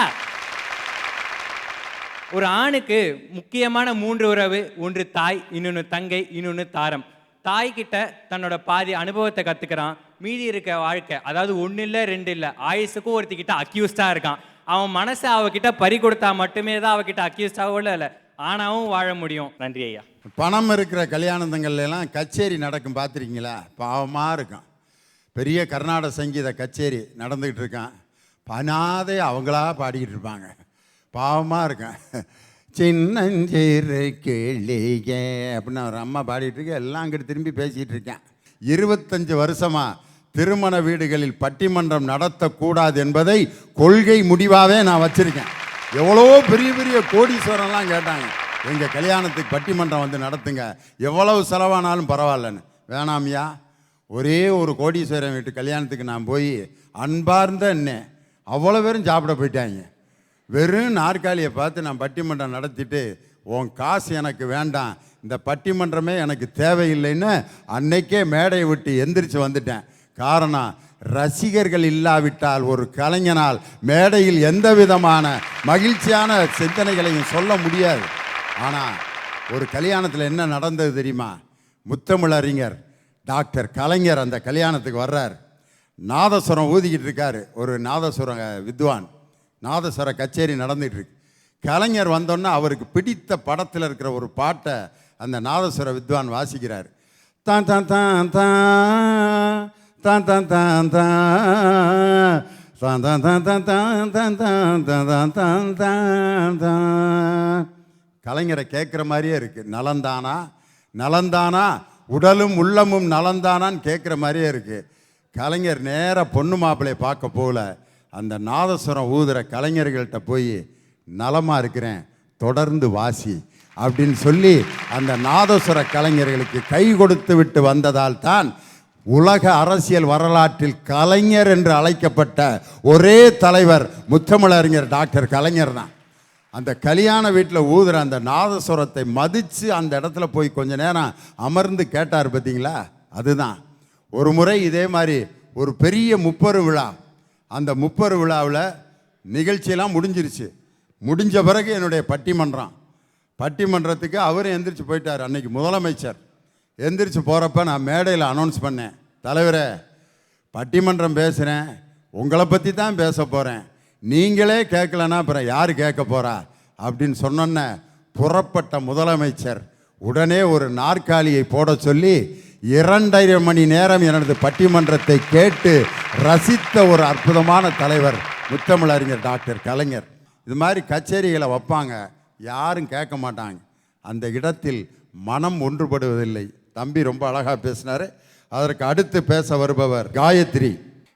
ஒரு ஆணுக்கு முக்கியமான 3 உறவு, ஒன்று தாய், இன்னொன்று தங்கை, இன்னொன்று தாரம். தாய்கிட்ட தன்னோட பாதி அனுபவத்தை கற்றுக்கிறான், மீதி இருக்க வாழ்க்கை, அதாவது 1 இல்லை 2 இல்லை, ஆயுசுக்கும் ஒருத்திக்கிட்ட அக்யூஸ்டாக இருக்கான். அவன் மனசை அவகிட்ட பறி கொடுத்தா மட்டுமே தான் அவகிட்ட அக்யூஸ்டாக இல்லை ஆனாவும் வாழ முடியும். நன்றி ஐயா. பணம் இருக்கிற கல்யாணங்கள்லாம் கச்சேரி நடக்கும், பார்த்துருக்கீங்களா? பாவமாக இருக்கும். பெரிய கர்நாடக சங்கீத கச்சேரி நடந்துக்கிட்டு இருக்கான், பனாதே அவங்களா பாடிக்கிட்டு இருப்பாங்க, பாவமாக இருக்கேன். சின்னஞ்சிறு கிளிய அப்படின்னு ஒரு அம்மா பாடிட்டு இருக்கேன், எல்லாம் அங்கிட்டு திரும்பி பேசிகிட்டு இருக்கேன். 25 வருஷமாக திருமண வீடுகளில் பட்டிமன்றம் நடத்தக்கூடாது என்பதை கொள்கை முடிவாகவே நான் வச்சுருக்கேன். எவ்வளோ பெரிய பெரிய கோடீஸ்வரம்லாம் கேட்டாங்க, எங்கள் கல்யாணத்துக்கு பட்டிமன்றம் வந்து நடத்துங்க, எவ்வளவு செலவானாலும் பரவாயில்லன்னு. வேணாமியா, ஒரே ஒரு கோடீஸ்வரன் வீட்டு கல்யாணத்துக்கு நான் போய் அன்பார்ந்த அண்ணன் அவ்வளோ பேரும் சாப்பிட போயிட்டாங்க. வெறும் நாற்காலியை பார்த்து நான் பட்டிமன்றம் நடத்திட்டு, உன் காசு எனக்கு வேண்டாம், இந்த பட்டிமன்றமே எனக்கு தேவையில்லைன்னு அன்னைக்கே மேடையை விட்டு எந்திரிச்சு வந்துட்டேன். காரணம், ரசிகர்கள் இல்லாவிட்டால் ஒரு கலைஞனால் மேடையில் எந்த விதமான மகிழ்ச்சியான சிந்தனைகளையும் சொல்ல முடியாது. ஆனால் ஒரு கல்யாணத்தில் என்ன நடந்தது தெரியுமா? முத்தமிழறிஞர் டாக்டர் கலைஞர் அந்த கல்யாணத்துக்கு வர்றார், நாதஸ்வரம் ஊதிக்கிட்டு இருக்காரு. ஒரு நாதஸ்வர வித்வான், நாதஸ்வர கச்சேரி நடந்துகிட்டு இருக்கு. கலைஞர் வந்தோன்னா அவருக்கு பிடித்த படத்தில் இருக்கிற ஒரு பாட்டை அந்த நாதஸ்வர வித்வான் வாசிக்கிறார். தான் தான் தான் தான் தான் தான் தான் தான் தான் தான் தான் தான் தான் தான் தான் தான் தான். கலைஞரை கேட்குற மாதிரியே இருக்குது. நலந்தானா நலந்தானா, உடலும் உள்ளமும் நலந்தானான்னு கேட்குற மாதிரியே இருக்குது. கலைஞர் நேராக பொண்ணு மாப்பிள்ளையை பார்க்க போகல, அந்த நாதஸ்வரம் ஊதுற கலைஞர்கள்ட்ட போய் நலமாக இருக்கிறேன் தொடர்ந்து வாசி அப்படின்னு சொல்லி அந்த நாதஸ்வர கலைஞர்களுக்கு கை கொடுத்து விட்டு வந்ததால் தான் உலக அரசியல் வரலாற்றில் கலைஞர் என்று அழைக்கப்பட்ட ஒரே தலைவர் முத்தமிழறிஞர் டாக்டர் கலைஞர் தான். அந்த கல்யாண வீட்டில் ஊதுற அந்த நாதஸ்வரத்தை மதித்து அந்த இடத்துல போய் கொஞ்ச நேரம் அமர்ந்து கேட்டார் பார்த்தீங்களா, அதுதான். ஒரு முறை இதே மாதிரி ஒரு பெரிய முப்பெரு விழா, அந்த முப்பெரு விழாவில் நிகழ்ச்சியெல்லாம் முடிஞ்சிருச்சு. முடிஞ்ச பிறகு என்னுடைய பட்டிமன்றத்துக்கு அவரும் எந்திரிச்சு போயிட்டார். அன்னைக்கு முதலமைச்சர் எந்திரிச்சு போகிறப்ப நான் மேடையில் அனௌன்ஸ் பண்ணேன், தலைவரே பட்டிமன்றம் பேசுகிறேன், உங்களை பற்றி தான் பேச போகிறேன், நீங்களே கேட்கலன்னா அப்புறம் யார் கேட்க போகிறா அப்படின்னு சொன்னோன்னே புறப்பட்ட முதலமைச்சர் உடனே ஒரு நாற்காலியை போட சொல்லி 2.5 மணி நேரம் எனது பட்டிமன்றத்தை கேட்டு ரசித்த ஒரு அற்புதமான தலைவர் முத்தமிழறிஞர் டாக்டர் கலைஞர். இது மாதிரி கச்சேரிகளை வைப்பாங்க, யாரும் கேட்க மாட்டாங்க, அந்த இடத்தில் மனம் ஒன்றுபடுவதில்லை. தம்பி ரொம்ப அழகாக பேசினார். அதற்கு அடுத்து பேச வருபவர் காயத்ரி.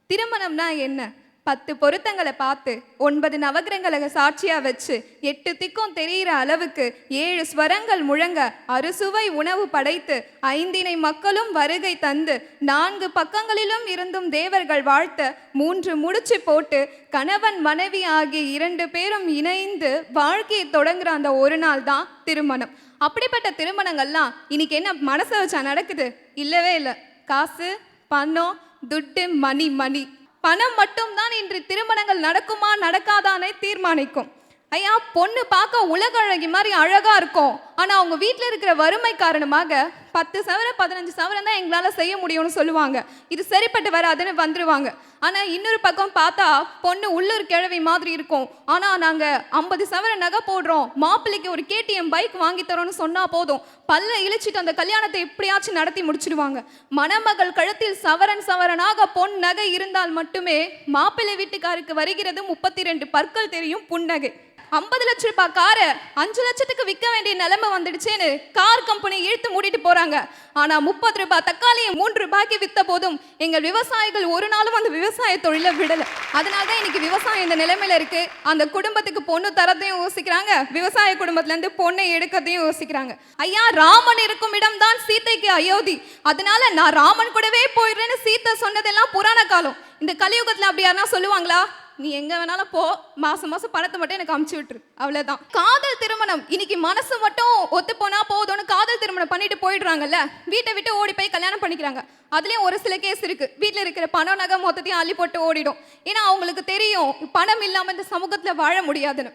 திருமணம்னா என்ன? 10 பொருத்தங்களை பார்த்து 9 நவகிரகங்களை சாட்சியா வச்சு 8 திக்கும் தெரிகிற அளவுக்கு 7 ஸ்வரங்கள் முழங்க அறுசுவை உணவு படைத்து 5 மக்களும் வருகை தந்து 4 பக்கங்களிலும் இருந்தும் தேவர்கள் வாழ்த்த 3 முடிச்சு போட்டு கணவன் மனைவி ஆகிய 2 பேரும் இணைந்து வாழ்க்கையை தொடங்குற அந்த ஒரு நாள் தான் திருமணம். அப்படிப்பட்ட திருமணங்கள்லாம் இன்னைக்கு என்ன மனசை வச்சா நடக்குது? இல்லவே இல்லை. காசு, பணம், துட்டு, மணி பணம் மட்டும்தான் இன்று திருமணங்கள் நடக்குமா நடக்காதானே தீர்மானிக்கும். ஐயா, பொண்ணு பார்க்க உலக அழகி மாதிரி அழகா இருக்கும், ஆனா அவங்க வீட்டில் இருக்கிற வறுமை காரணமாக 10 சவரம் 15 சவரம் தான் எங்களால செய்ய முடியும்னு சொல்லுவாங்க. இது சரிப்பட்டு வராதுன்னு வந்துருவாங்க. ஆனா இன்னொரு பக்கம் பார்த்தா பொண்ணு உள்ளூர் கிழவி மாதிரி இருக்கும், ஆனா நாங்க 50 சவரம் நகை போடுறோம், மாப்பிள்ளைக்கு ஒரு KTM பைக் வாங்கி தரோம்னு சொன்னா போதும், பல்ல இழிச்சிட்டு அந்த கல்யாணத்தை எப்படியாச்சும் நடத்தி முடிச்சிடுவாங்க. மணமகள் கழுத்தில் சவரனாக பொன் நகை இருந்தால் மட்டுமே மாப்பிள்ளை வீட்டுக்காருக்கு வருகிறது 32 பற்கள் தெரியும் புன்னகை. 50 லட்ச ரூபாய் காரை 5 லட்சத்துக்கு விற்க வேண்டிய நிலைமை வந்துடுச்சேன்னு கார் கம்பெனி இழுத்து மூடிட்டு போறாங்க. ஆனா 30 ரூபாய் தக்காளியை 3 ரூபாய்க்கு வித்த போதும் எங்கள் விவசாயிகள் ஒரு நாளும் அந்த விவசாய தொழிலை விடல. அதனாலதான் இன்னைக்கு விவசாயம் இந்த நிலைமையில இருக்கு. அந்த குடும்பத்துக்கு பொண்ணு தரத்தையும் யோசிக்கிறாங்க, விவசாய குடும்பத்துல இருந்து பொண்ணை எடுக்கிறதையும் யோசிக்கிறாங்க. ஐயா, ராமன் இருக்கும் இடம் தான் சீதைக்கு அயோத்தி, அதனால நான் ராமன் கூடவே போயிடுறேன்னு சீத்தை சொன்னதெல்லாம் புராண காலம். இந்த கலியுகத்துல அப்படி யாருன்னா சொல்லுவாங்களா? நீ எங்க வேணாலும் போ, மாசம் பணத்தை மட்டும் எனக்கு அமுச்சு விட்டுரு, அவ்வளவுதான். காதல் திருமணம் இன்னைக்கு மனசு மட்டும் ஒத்து போனா போதும்னு காதல் திருமணம் பண்ணிட்டு போயிடுறாங்கல்ல, வீட்டை விட்டு ஓடி போய் கல்யாணம் பண்ணிக்கிறாங்க. அதுலயும் ஒரு சில கேஸ் இருக்கு, வீட்டுல இருக்கிற பணம் நகை மொத்தத்தையும் அள்ளி போட்டு ஓடிடும். ஏன்னா அவங்களுக்கு தெரியும் பணம் இல்லாம இந்த சமூகத்துல வாழ முடியாதுன்னு.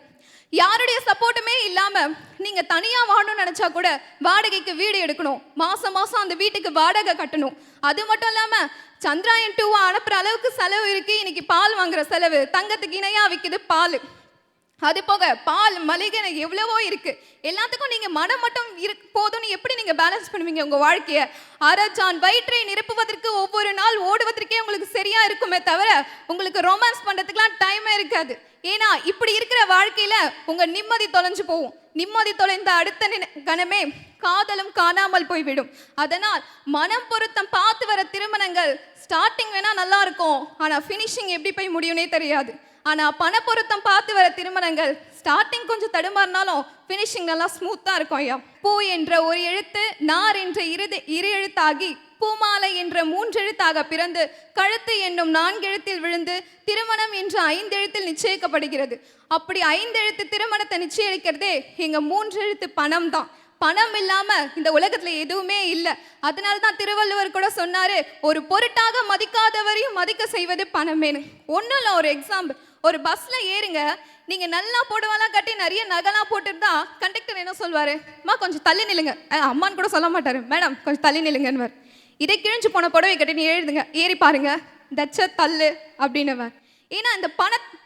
யாருடைய சப்போர்ட்டுமே இல்லாம நீங்க தனியா வாழணும்னு நினைச்சா கூட வாடகைக்கு வீடு எடுக்கணும், மாசம் அந்த வீட்டுக்கு வாடகை கட்டணும். அது மட்டும் இல்லாம சந்திராயன் 2 அனுப்புற அளவுக்கு செலவு இருக்கு. இன்னைக்கு பால் வாங்குற செலவு, தங்கத்துக்கு இணையா விற்குது பால். அது போக பால் மளிகை எவ்வளவோ இருக்கு. எல்லாத்துக்கும் நீங்க மனம் மட்டும் போதும்னு எப்படி நீங்க பேலன்ஸ் பண்ணுவீங்க உங்க வாழ்க்கைய? அரச்சான் வயிற்றை நிரப்புவதற்கு ஒவ்வொரு நாள் ஓடுவதற்கே உங்களுக்கு சரியா இருக்குமே தவிர உங்களுக்கு ரொமான்ஸ் பண்றதுக்குலாம் டைமே இருக்காது. ஏன்னா இப்படி இருக்கிற வாழ்க்கையில உங்க நிம்மதி தொலைஞ்சு போகும். நிம்மதி தொலைந்த அடுத்த கணமே காதலும் காணாமல் போய்விடும். அதனால் மனம் பொருத்தம் பார்த்து வர திருமணங்கள் ஸ்டார்டிங் வேணா நல்லா இருக்கும், ஆனா ஃபினிஷிங் எப்படி போய் முடியும்னே தெரியாது. ஆனா பண பொருத்தம் பார்த்து வர திருமணங்கள் ஸ்டார்டிங் கொஞ்சம் தடுமாறினாலும் ஃபினிஷிங் நல்லா ஸ்மூத்தா இருக்கும். ஐயா, பூ என்ற ஒரு எழுத்து நார் என்ற இரு எழுத்தாகி பூமாலை என்ற 3 எழுத்தாக பிறந்து கழுத்து என்னும் 4 எழுத்தில் விழுந்து திருமணம் என்ற 5 எழுத்தில் நிச்சயிக்கப்படுகிறது. அப்படி 5 எழுத்து திருமணத்தை நிச்சயிக்கிறதே எங்க 3 எழுத்து பணம் தான். பணம் இல்லாம இந்த உலகத்துல எதுவுமே இல்லை. அதனால தான் திருவள்ளுவர் கூட சொன்னாரு, ஒரு பொருட்டாக மதிக்காதவரையும் மதிக்க செய்வது பணமேனு. ஒன்றும் இல்லை, ஒரு எக்ஸாம்பிள். ஒரு பஸ்ல ஏறுங்க, நீங்க நல்லா போடுவாலாம் கட்டி நிறைய நகைலாம் போட்டுருந்தா கண்டக்டர் என்ன சொல்வாரு? அம்மா கொஞ்சம் தள்ளி நில்லுங்க. அம்மான்னு கூட சொல்ல மாட்டாரு, மேடம் கொஞ்சம் தள்ளி நில்லுங்கன்னு. இதை கிழிஞ்சு போன புடவை கட்டி நீ எழுதுங்க, ஏறி பாருங்க, தச்ச தள்ளு அப்படின்னு. ஏன்னா இந்த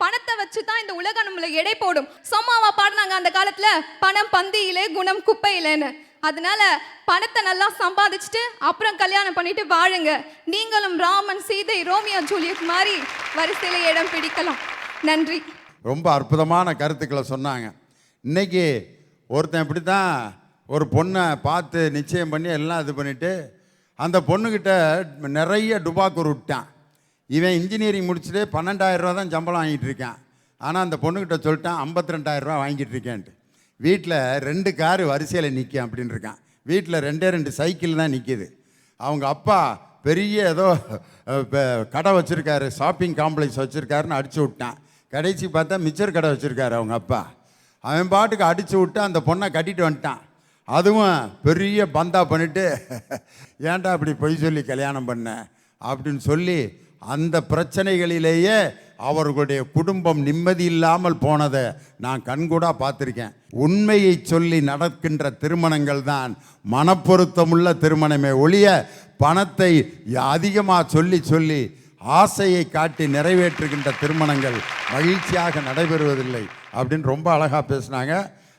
பணத்தை வச்சு தான் இந்த உலகம் நம்மளை எடை போடும். சும்மாவா பாடினாங்க அந்த காலத்துல, பணம் பந்தியிலே குணம் குப்பையிலேன்னு. அதனால பணத்தை நல்லா சம்பாதிச்சுட்டு அப்புறம் கல்யாணம் பண்ணிட்டு வாழுங்க. நீங்களும் ராமன் சீதை ரோமியோ ஜூலியட் மாதிரி வரிசையில இடம் பிடிக்கலாம். நன்றி. ரொம்ப அற்புதமான கருத்துக்களை சொன்னாங்க. இன்னைக்கு ஒருத்தன் இப்படி தான் ஒரு பொண்ணை பார்த்து நிச்சயம் பண்ணி எல்லாம் இது பண்ணிவிட்டு அந்த பொண்ணுக்கிட்ட நிறைய டுபாக்கூர் விட்டான். இவன் இன்ஜினியரிங் முடிச்சுட்டு 12,000 ரூபா தான் சம்பளம் வாங்கிட்டு இருக்கான். ஆனால் அந்த பொண்ணுக்கிட்ட சொல்லிட்டான் 52,000 ரூபா வாங்கிட்டு இருக்கேன்ட்டு. வீட்டில் 2 காரு வரிசையில் நிற்கும் அப்படின்னு இருக்கான். வீட்டில் 2 சைக்கிள் தான் நிற்கிது. அவங்க அப்பா பெரிய ஏதோ கடை வச்சுருக்காரு, ஷாப்பிங் காம்ப்ளெக்ஸ் வச்சுருக்காருன்னு அடிச்சு விட்டான். கடைசி பார்த்தா மிச்சர் கடை வச்சுருக்காரு அவங்க அப்பா. அவன் பாட்டுக்கு அடித்து விட்டு அந்த பொண்ணை கட்டிட்டு வந்துட்டான். அதுவும் பெரிய பந்தா பண்ணிட்டு ஏன்டா அப்படி பொய் சொல்லி கல்யாணம் பண்ண அப்படின்னு சொல்லி அந்த பிரச்சனைகளிலேயே அவர்களுடைய குடும்பம் நிம்மதி இல்லாமல் போனதை நான் கண்கூடா பார்த்துருக்கேன். உண்மையை சொல்லி நடக்கின்ற திருமணங்கள் தான் மனப்பொருத்தமுள்ள திருமணமே ஒழிய பணத்தை அதிகமாக சொல்லி ஆசையை காட்டி நிறைவேற்றுகின்ற திருமணங்கள் மகிழ்ச்சியாக நடைபெறுவதில்லை அப்படின்னு ரொம்ப அழகாக பேசினாங்க.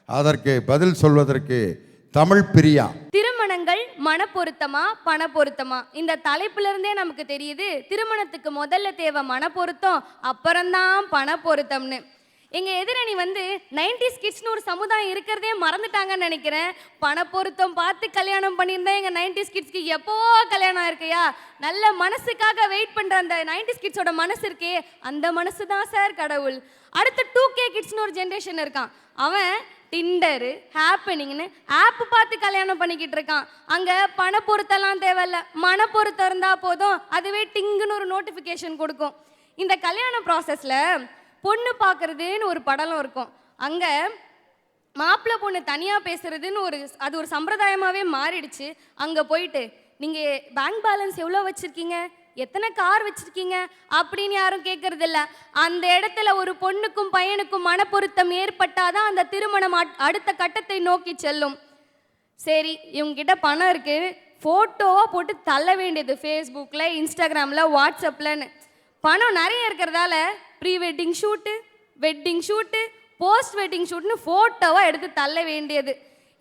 அதற்கு பதில் சொல்வதற்கு தமிழ் பிரியா. திருமணங்கள் மனப்பொருத்தமா பண பொருத்தமா? இந்த தலைப்புல இருந்தே நமக்கு தெரியுது திருமணத்துக்கு முதல்ல தேவை மனப்பொருத்தம், அப்புறம்தான் பண பொருத்தம்னு. எங்க எதிரணி 90s கிட்ஸ்னு ஒரு சமுதாயம் இருக்கிறதே மறந்துட்டாங்கன்னு நினைக்கிறேன். பண பொருத்தம் பார்த்து கல்யாணம் பண்ணியிருந்தா எங்க 90s கிட்ஸ்க்கு எப்போ கல்யாணம் ஆயிருக்கையா? நல்ல மனசுக்காக வெயிட் பண்ற அந்த 90s கிட்ஸோட மனசு இருக்கே, அந்த மனசு தான் சார் கடவுள். அடுத்து 2K கிட்ஸ்னு ஒரு ஜென்ரேஷன் இருக்கான். அவன் டிண்டரு ஹேப்பனிங்னு ஆப் பார்த்து கல்யாணம் பண்ணிக்கிட்டு இருக்கான். அங்கே பண பொருத்தெல்லாம் தேவையில்ல, மன பொருத்தம் இருந்தால் போதும், அதுவே டிங்குன்னு ஒரு நோட்டிஃபிகேஷன் கொடுக்கும். இந்த கல்யாண ப்ராசஸில் பொண்ணு பார்க்குறதுன்னு ஒரு படலம் இருக்கும். அங்கே மாப்பிள்ளை பொண்ணு தனியாக பேசுறதுன்னு அது ஒரு சம்பிரதாயமாகவே மாறிடுச்சு. அங்கே போயிட்டு நீங்கள் பேங்க் பேலன்ஸ் எவ்வளோ வச்சுருக்கீங்க, எத்தனை கார் வச்சுருக்கீங்க அப்படின்னு யாரும் கேட்கறது இல்லை. அந்த இடத்துல ஒரு பொண்ணுக்கும் பையனுக்கும் மனப்பொருத்தம் ஏற்பட்டாதான் அந்த திருமணம் அடுத்த கட்டத்தை நோக்கி செல்லும். சரி, இவங்ககிட்ட பணம் இருக்குது, ஃபோட்டோவாக போட்டு தள்ள வேண்டியது ஃபேஸ்புக்கில், இன்ஸ்டாகிராமில், வாட்ஸ்அப்லன்னு. பணம் நிறைய இருக்கிறதால pre wedding shoot, wedding shoot, post wedding ஷூட்னு ஃபோட்டோவாக எடுத்து தள்ள வேண்டியது.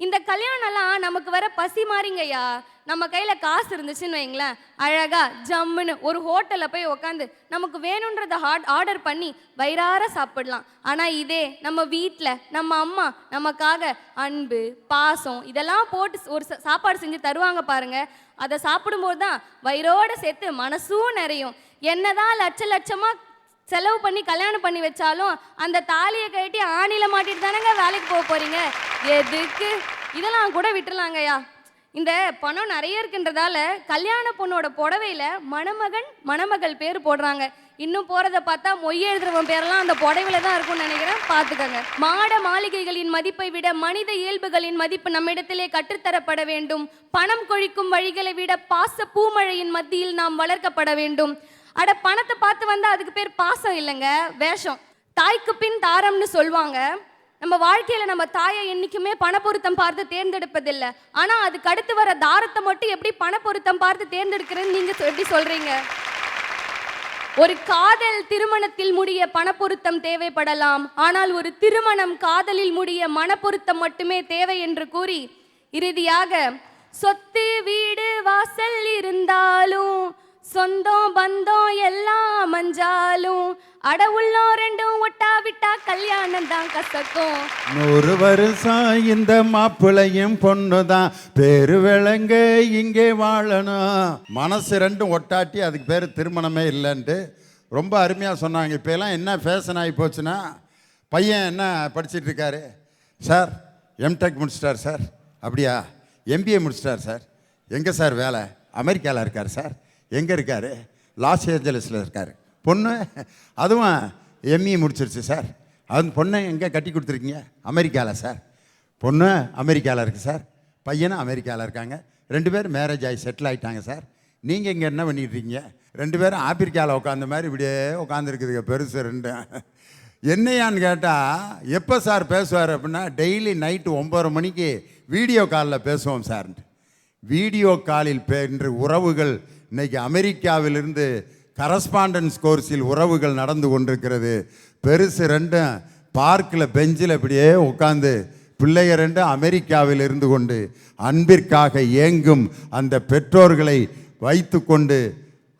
இந்த கல்யாணம்லாம் நமக்கு வர பசி மாறிங்கய்யா. நம்ம கையில் காசு இருந்துச்சுன்னு வைங்களேன், அழகாக ஜம்முன்னு ஒரு ஹோட்டலில் போய் உக்காந்து நமக்கு வேணுன்றதை ஆர்டர் பண்ணி வயிறார சாப்பிடலாம். ஆனால் இதே நம்ம வீட்டில் நம்ம அம்மா நமக்காக அன்பு பாசம் இதெல்லாம் போட்டு ஒரு சாப்பாடு செஞ்சு தருவாங்க பாருங்க. அதை சாப்பிடும்போது தான் வயிறோடு சேர்த்து மனசும் நிறையும். என்னதான் லட்சமாக செலவு பண்ணி கல்யாணம் பண்ணி வச்சாலும் அந்த தாலியை கட்டி ஆணியில் மாட்டிட்டு தானேங்க வேலைக்கு போக போகிறீங்க. எதுக்கு? இதெல்லாம் கூட விட்டுலாங்கய்யா. இந்த பணம் நிறைய இருக்குன்றதால கல்யாண பொண்ணோட புடவையில் மணமகள் பேர் போடுறாங்க. இன்னும் போகிறத பார்த்தா மொய் எழுதுறவன் பேரெல்லாம் அந்த புடவையில தான் இருக்கும்னு நினைக்கிறேன். பார்த்துக்கங்க. மாட மாளிகைகளின் மதிப்பை விட மனித இயல்புகளின் மதிப்பு நம்மிடத்திலே கற்றுத்தரப்பட வேண்டும். பணம் கொழிக்கும் வழிகளை விட பாச பூமழையின் மத்தியில் நாம் வளர்க்கப்பட வேண்டும். அட, பணத்தை பார்த்து வந்தால் அதுக்கு பேர் பாசம் இல்லைங்க, வேஷம். தாய்க்கு பின் தாரம்னு சொல்லுவாங்க. நம்ம வாழ்க்கையில் நம்ம தாயை என்றைக்குமே பணப்பொருத்தம் பார்த்து தேர்ந்தெடுப்பதில்லை. ஆனால் அதுக்கு அடுத்து வர தாரத்தை மட்டும் எப்படி பணப்பொருத்தம் பார்த்து தேர்ந்தெடுக்கிறேன்னு நீங்கள் எப்படி சொல்கிறீங்க? ஒரு காதல் திருமணத்தில் முடிய பணப்பொருத்தம் தேவைப்படலாம், ஆனால் ஒரு திருமணம் காதலில் முடிய மனப்பொருத்தம் மட்டுமே தேவை என்று கூறி இறுதியாக, சொத்து வீடு வாசல் இருந்தாலும் சொந்தம் பந்தம் எல்லாம் மஞ்சாலும் அடவுள்ளோ ரெண்டும் ஒட்டா விட்டா கல்யாணம் தான் கசக்கும். 100 வருஷம் இந்த மாப்பிள்ளையும் பொண்ணுதான் பேரு விளங்க இங்கே வாழணும். மனசு ரெண்டும் ஒட்டாட்டி அதுக்கு பேர் திருமணமே இல்லைன்ட்டு ரொம்ப அருமையாக சொன்னாங்க. இப்போ எல்லாம் என்ன ஃபேஷன் ஆகி போச்சுன்னா, பையன் என்ன படிச்சுட்டு இருக்காரு சார், எம்டெக் முடிச்சிட்டார் சார். அப்படியா? எம்பிஏ முடிச்சிட்டார் சார். எங்கே சார் வேலை? அமெரிக்காவில் இருக்கார் சார். எங்கே இருக்கார்? லாஸ் ஏஞ்சலஸில் இருக்கார். பொண்ணு அதுவும் எம்இ முடிச்சிருச்சு சார். அது பொண்ணை எங்கே கட்டி கொடுத்துருக்கீங்க? அமெரிக்காவில் சார். பொண்ணு அமெரிக்காவில் இருக்குது சார், பையனும் அமெரிக்காவில் இருக்காங்க. 2 பேரும் மேரேஜ் ஆகி செட்டில் ஆகிட்டாங்க சார். நீங்கள் இங்கே என்ன பண்ணிட்டுருக்கீங்க? 2 பேரும் ஆப்பிரிக்காவில் உட்காந்த மாதிரி இப்படியே உட்காந்துருக்குதுங்க பெருசு 2. என்னையான்னு கேட்டால், எப்போ சார் பேசுவார் அப்படின்னா, டெய்லி நைட்டு 9:30 மணிக்கு வீடியோ காலில் பேசுவோம் சார்ன்ட்டு. வீடியோ காலில் என்று உறவுகள் இன்றைக்கி அமெரிக்காவிலிருந்து கரஸ்பாண்டன்ஸ் கோர்ஸில் உறவுகள் நடந்து கொண்டிருக்கிறது. பெருசு 2 பார்க்கில் பெஞ்சில் இப்படியே உட்காந்து, பிள்ளைய 2 அமெரிக்காவில் இருந்து கொண்டு அன்பிற்காக ஏங்கும் அந்த பெற்றோர்களை வைத்து கொண்டு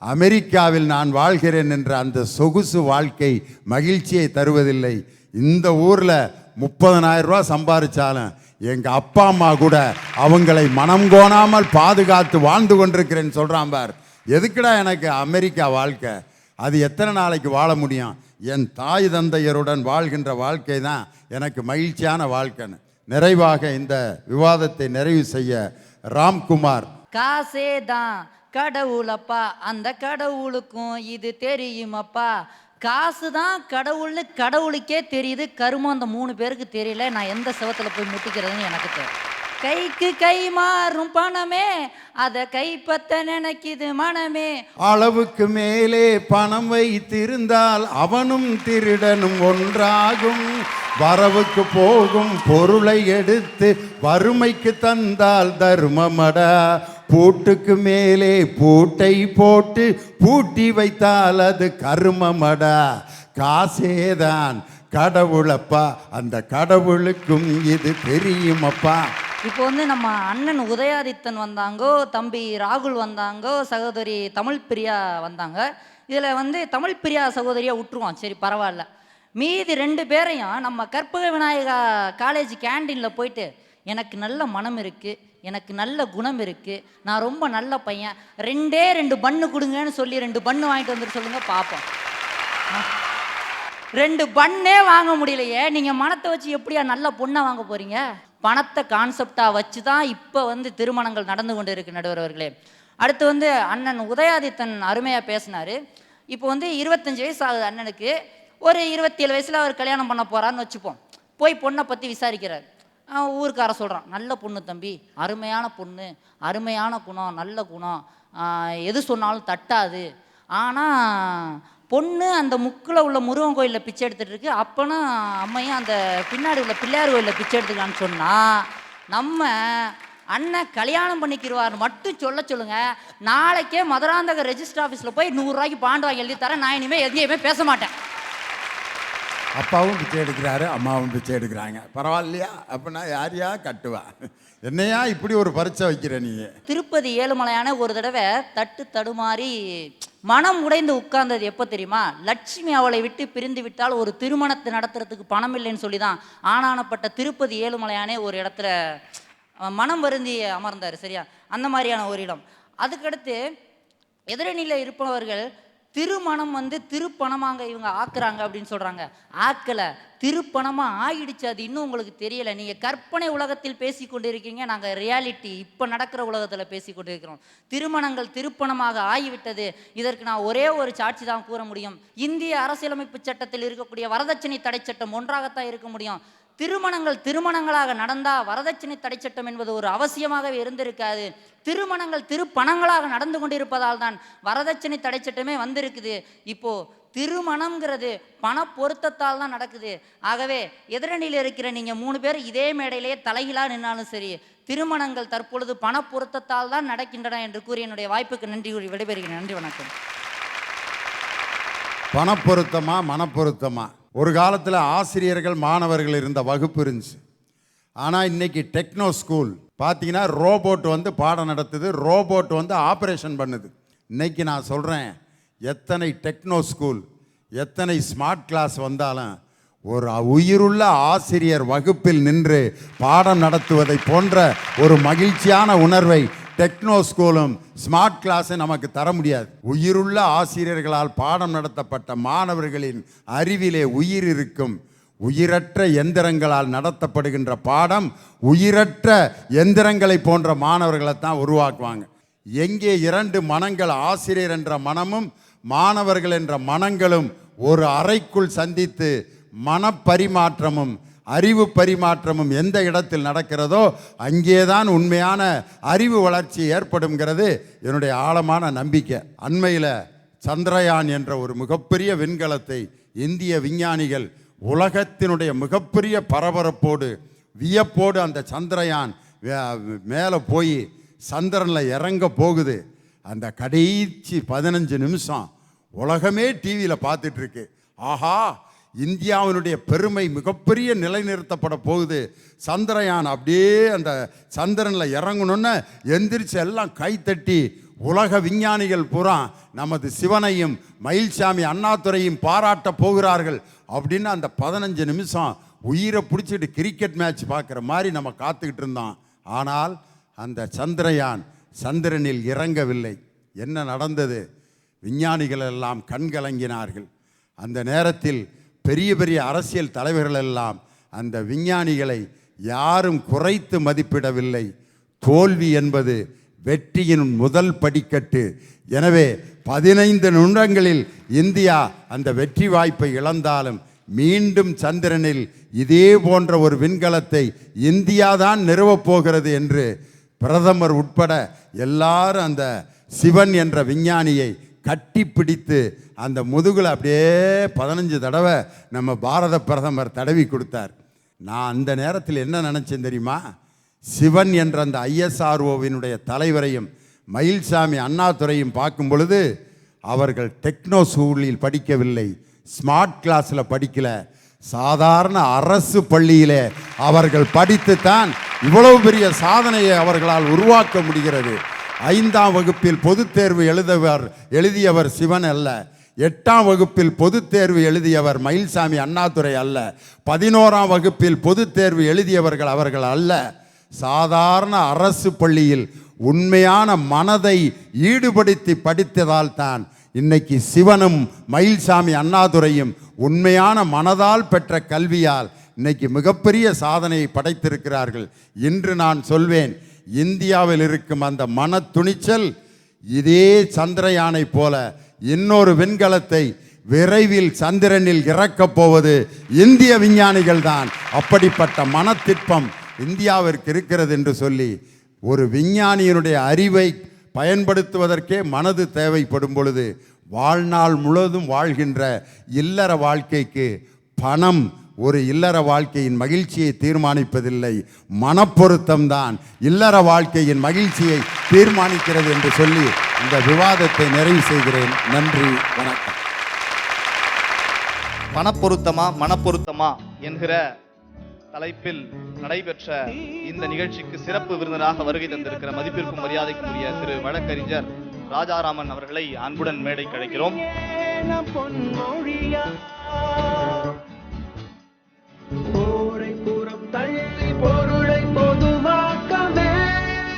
அமெரிக்காவில் நான் வாழ்கிறேன் என்ற அந்த சொகுசு வாழ்க்கை மகிழ்ச்சியை தருவதில்லை. இந்த ஊரில் 30,000 ரூபா சம்பாதிச்சாலும் எங்கள் அப்பா அம்மா கூட அவங்களை மனம் கோணாமல் பாதுகாத்து வாழ்ந்து கொண்டிருக்கிறேன்னு சொல்கிறான் பார். எதுக்குடா எனக்கு அமெரிக்கா வாழ்க்கை? அது எத்தனை நாளைக்கு வாழ முடியும்? என் தாய் தந்தையருடன் வாழ்கின்ற வாழ்க்கை தான் எனக்கு மகிழ்ச்சியான வாழ்க்கைன்னு நிறைவாக இந்த விவாதத்தை நிறைவு செய்ய ராம்குமார். காசே தான் கடவுளப்பா, அந்த கடவுளுக்கும் இது தெரியுமப்பா. காசு தான் கடவுள்னு கடவுளுக்கே தெரியுது, கருமம் அந்த 3 பேருக்கு தெரியல. நான் எந்த செவத்தில் போய் முட்டிக்கிறதுன்னு எனக்கு தெரியும். கைக்கு கை மாறும் பணமே, அதை கைப்பற்ற நினைக்குது மனமே. அளவுக்கு மேலே பணம் வைத்திருந்தால் அவனும் திருடனும் ஒன்றாகும். வரவுக்கு போகும் பொருளை எடுத்து வறுமைக்கு தந்தால் தர்மமடா. பூட்டுக்கு மேலே பூட்டை போட்டு பூட்டி வைத்தால் அது கருமமடா. காசேதான் கடவுளப்பா, அந்த கடவுளுக்கும் இது தெரியுமப்பா. இப்போ வந்து நம்ம அண்ணன் உதயாதித்தன் வந்தாங்கோ, தம்பி ராகுல் வந்தாங்கோ, சகோதரி தமிழ் பிரியா வந்தாங்க. இதில் வந்து தமிழ் பிரியா சகோதரியை விட்டுருவோம், சரி பரவாயில்ல. மீதி 2 பேரையும் நம்ம கற்பக விநாயகா காலேஜ் கேண்டீனில் போயிட்டு எனக்கு நல்ல மனம் இருக்குது, எனக்கு நல்ல குணம் இருக்குது, நான் ரொம்ப நல்ல பையன், 2 பன்னு கொடுங்கன்னு சொல்லி 2 பன்னு வாங்கிட்டு வந்துட்டு சொல்லுங்க பார்ப்போம். 2 பன்னே வாங்க முடியலையே, நீங்கள் மனத்தை வச்சு எப்படியா நல்ல பொண்ணை வாங்க போகிறீங்க? பணத்தை கான்செப்டாக வச்சு தான் இப்போ வந்து திருமணங்கள் நடந்து கொண்டு இருக்கு நடுவர் அவர்களே. அடுத்து வந்து அண்ணன் உதயாதித்தன் அருமையாக பேசினார். இப்போ வந்து 25 வயசு ஆகுது அண்ணனுக்கு. ஒரு 27 வயசில் அவர் கல்யாணம் பண்ண போகிறான்னு வச்சுப்போம். போய் பொண்ணை பற்றி விசாரிக்கிறார். ஊருக்கார சொல்கிறான், நல்ல பொண்ணு தம்பி, அருமையான பொண்ணு, அருமையான குணம், நல்ல குணம், எது சொன்னாலும் தட்டாது. ஆனால் பொண்ணு அந்த முக்கில் உள்ள முருகன் கோயிலில் பிச்சை எடுத்துகிட்டு இருக்கு, அப்போனா அம்மையும் அந்த பின்னாடி உள்ள பிள்ளையார் கோயிலில் பிச்சை எடுத்துக்கலான்னு சொன்னால் நம்ம அண்ணன் கல்யாணம் பண்ணிக்கிடுவார் மட்டும் சொல்லுங்க. நாளைக்கே மதுராந்தக ரெஜிஸ்டர் ஆஃபீஸில் போய் 100 ரூபாய்க்கு பாண்டு வாங்கி எழுதி தரேன். நான் இனிமேல் எதையுமே பேச மாட்டேன். அப்பாவும் பிச்சை எடுக்கிறாரு, அம்மாவும் பிச்சை எடுக்கிறாங்க, பரவாயில்லையா? அப்படின்னா யாரையா கட்டுவா? என்னையா இப்படி ஒரு பரீட்சை வைக்கிற நீ? திருப்பதி ஏழுமலையான ஒரு தடவை தட்டு தடுமாறி மனம் உடைந்து உட்கார்ந்தது எப்போ தெரியுமா? லட்சுமி அவளை விட்டு பிரிந்து விட்டால் ஒரு திருமணத்தை நடத்துறதுக்கு பணம் இல்லைன்னு சொல்லி தான் ஆனானப்பட்ட திருப்பதி ஏழுமலையானே ஒரு இடத்துல மனம் வருந்தி அமர்ந்தார். சரியா? அந்த மாதிரியான ஒரு இடம். அதுக்கடுத்து எதிரணியில் இருப்பவர்கள் திருமணம் வந்து திருப்பணமாங்க இவங்க ஆக்குறாங்க அப்படின்னு சொல்கிறாங்க. ஆக்கலை, திருப்பணமாக ஆயிடுச்சு. அது இன்னும் உங்களுக்கு தெரியலை. நீங்கள் கற்பனை உலகத்தில் பேசி கொண்டு இருக்கீங்க, நாங்கள் ரியாலிட்டி இப்போ நடக்கிற உலகத்தில் பேசி கொண்டு இருக்கிறோம். திருமணங்கள் திருப்பணமாக ஆகிவிட்டது. இதற்கு நான் ஒரே ஒரு சாட்சி தான் கூற முடியும். இந்திய அரசியலமைப்பு சட்டத்தில் இருக்கக்கூடிய வரதட்சணை தடை சட்டம் ஒன்றாகத்தான் இருக்க முடியும். திருமணங்கள் திருமணங்களாக நடந்தால் வரதட்சணை தடை சட்டம் என்பது ஒரு அவசியமாகவே இருந்திருக்காது. திருமணங்கள் திருப்பணங்களாக நடந்து கொண்டிருப்பதால் தான் வரதட்சணை தடை சட்டமே வந்திருக்குது. இப்போ திருமணம்ங்கிறது பண பொருத்தத்தால் தான் நடக்குது. ஆகவே எதிரணியில் இருக்கிற நீங்கள் 3 பேர் இதே மேடையிலேயே தலைகீழாக நின்னாலும் சரி, திருமணங்கள் தற்பொழுது பண பொருத்தத்தால் தான் நடக்கின்றன என்று கூறி என்னுடைய வாய்ப்புக்கு நன்றி கூறி விடைபெறுகிறேன். நன்றி, வணக்கம். பணப்பொருத்தமா மனப்பொருத்தமா? ஒரு காலத்தில் ஆசிரியர்கள் மாணவர்கள் இருந்த வகுப்பு இருந்துச்சு. ஆனால் இன்னைக்கு டெக்னோ ஸ்கூல் பார்த்தீங்கன்னா ரோபோட் வந்து பாடம் நடத்துது, ரோபோட் வந்து ஆப்ரேஷன் பண்ணுது. இன்னைக்கு நான் சொல்கிறேன், எத்தனை டெக்னோ ஸ்கூல், எத்தனை ஸ்மார்ட் கிளாஸ் வந்தாலும் ஒரு உயிருள்ள ஆசிரியர் வகுப்பில் நின்று பாடம் நடத்துவதை போன்ற ஒரு மகிழ்ச்சியான உணர்வை டெக்னோ ஸ்கூலும் ஸ்மார்ட் கிளாஸும் நமக்கு தர முடியாது. உயிருள்ள ஆசிரியர்களால் பாடம் நடத்தப்பட்ட மாணவர்களின் அறிவிலே உயிர் இருக்கும். உயிரற்ற எந்திரங்களால் நடத்தப்படுகின்ற பாடம் உயிரற்ற எந்திரங்களை போன்ற மாணவர்களை தான் உருவாக்குவாங்க. எங்கே 2 மனங்கள், ஆசிரியர் என்ற மனமும் மாணவர்கள் என்ற மனங்களும் ஒரு அறைக்குள் சந்தித்து மனப்பரிமாற்றமும் அறிவு பரிமாற்றமும் எந்த இடத்தில் நடக்கிறதோ அங்கேதான் உண்மையான அறிவு வளர்ச்சி ஏற்படுங்கிறது என்னுடைய ஆழமான நம்பிக்கை. அண்மையில் சந்திரயான் என்ற ஒரு மிகப்பெரிய விண்கலத்தை இந்திய விஞ்ஞானிகள் உலகத்தினுடைய மிகப்பெரிய பரபரப்போடு வியப்போடு அந்த சந்திரயான் மேலே போய் சந்திரனில் இறங்க போகுது. அந்த கடைசி 15 நிமிஷம் உலகமே டிவியில் பார்த்துட்ருக்கு. ஆஹா, இந்தியாவினுடைய பெருமை மிகப்பெரிய நிலைநிறுத்தப்பட போகுது. சந்திரயான் அப்படியே அந்த சந்திரனில் இறங்கணுன்னு எந்திரிச்சு எல்லாம் கைத்தட்டி உலக விஞ்ஞானிகள் பூரா நமது சிவனையும் மயில்சாமி அண்ணாதுரையும் பாராட்ட போகிறார்கள் அப்படின்னு அந்த 15 நிமிஷம் உயிரை பிடிச்சிட்டு கிரிக்கெட் மேட்ச் பார்க்குற மாதிரி நம்ம காத்துக்கிட்டு இருந்தோம். ஆனால் அந்த சந்திரயான் சந்திரனில் இறங்கவில்லை. என்ன நடந்தது? விஞ்ஞானிகள் எல்லாம் கண்கலங்கினார்கள். அந்த நேரத்தில் பெரிய பெரிய அரசியல் தலைவர்கள் எல்லாம் அந்த விஞ்ஞானிகளை யாரும் குறைத்து மதிப்பிடவில்லை. தோல்வி என்பது வெற்றியின் முதல் படிக்கட்டு. எனவே 15 நிமிடங்களில் இந்தியா அந்த வெற்றி வாய்ப்பை இழந்தாலும் மீண்டும் சந்திரனில் இதே போன்ற ஒரு விண்கலத்தை இந்தியா தான் நிறுவப் போகிறது என்று பிரதமர் உட்பட எல்லாரும் அந்த சிவன் என்ற விஞ்ஞானியை கட்டிப்பிடித்து அந்த முதுகில் அப்படியே 15 தடவை நம்ம பாரத பிரதமர் தடவி கொடுத்தார். நான் அந்த நேரத்தில் என்ன நினச்சேன் தெரியுமா? சிவன் என்ற அந்த ISROவினுடைய தலைவரையும் மயில்சாமி அண்ணாதுரையும் பார்க்கும் பொழுது அவர்கள் டெக்னோ ஸ்கூலில் படிக்கவில்லை, ஸ்மார்ட் கிளாஸில் படிக்கல, சாதாரண அரசு பள்ளியிலே அவர்கள் படித்துத்தான் இவ்வளவு பெரிய சாதனையை அவர்களால் உருவாக்க முடிகிறது. 5ஆம் வகுப்பில் பொதுத் தேர்வு எழுதியவர் சிவன் அல்ல, 8ஆம் வகுப்பில் பொதுத் தேர்வு எழுதியவர் மயில்சாமி அண்ணாதுரை அல்ல, 11ஆம் வகுப்பில் பொதுத் தேர்வு எழுதியவர்கள் அவர்கள் அல்ல. சாதாரண அரசு பள்ளியில் உண்மையான மனதை ஈடுபடுத்தி படித்ததால் தான் இன்னைக்கு சிவனும் மயில்சாமி அண்ணாதுரையும் உண்மையான மனதால் பெற்ற கல்வியால் இன்னைக்கு மிகப்பெரிய சாதனையை படைத்திருக்கிறார்கள். இன்று நான் சொல்வேன், இந்தியாவில் இருக்கும் அந்த மன துணிச்சல் இதே சந்திரயானை போல இன்னொரு விண்கலத்தை விரைவில் சந்திரனில் இறக்கப் போவது இந்திய விஞ்ஞானிகள் தான். அப்படிப்பட்ட மனத்திட்பம் இந்தியாவிற்கு இருக்கிறது என்று சொல்லி ஒரு விஞ்ஞானியினுடைய அறிவை பயன்படுத்துவதற்கே மனது தேவைப்படும் பொழுது வாழ்நாள் முழுவதும் வாழ்கின்ற இல்லற வாழ்க்கைக்கு பணம் ஒரு இல்லற வாழ்க்கையின் மகிழ்ச்சியை தீர்மானிப்பதில்லை, மனப்பொருத்தம்தான் இல்லற வாழ்க்கையின் மகிழ்ச்சியை தீர்மானிக்கிறது என்று சொல்லி இந்த விவாதத்தை நிறைவு செய்கிறேன். நன்றி, வணக்கம். பணப்பொருத்தமா மனப்பொருத்தமா என்கிற தலைப்பில் நடைபெற்ற இந்த நிகழ்ச்சிக்கு சிறப்பு விருந்தினராக வருகை தந்திருக்கிற மதிப்பிற்கும் மரியாதைக்கும் உரிய திரு வழக்கறிஞர் ராஜாராமன் அவர்களை அன்புடன் மேடைக்கு அழைக்கிறோம்.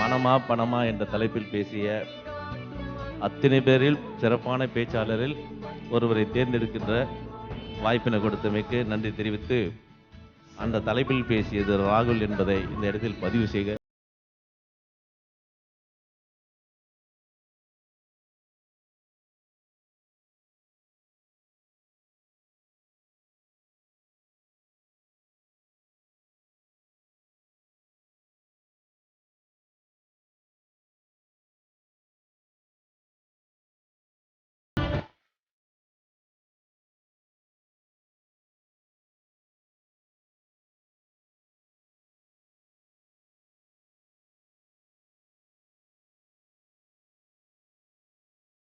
மனமா பணமா என்ற தலைப்பில் பேசிய அத்தனை பேரில் சிறப்பான பேச்சாளரில் ஒருவரை தேர்ந்தெடுக்கின்ற வாய்ப்பினை கொடுத்தமைக்கு நன்றி தெரிவித்து, அந்த தலைப்பில் பேசியது ராகுல் என்பதை இந்த இடத்தில் பதிவு செய்க.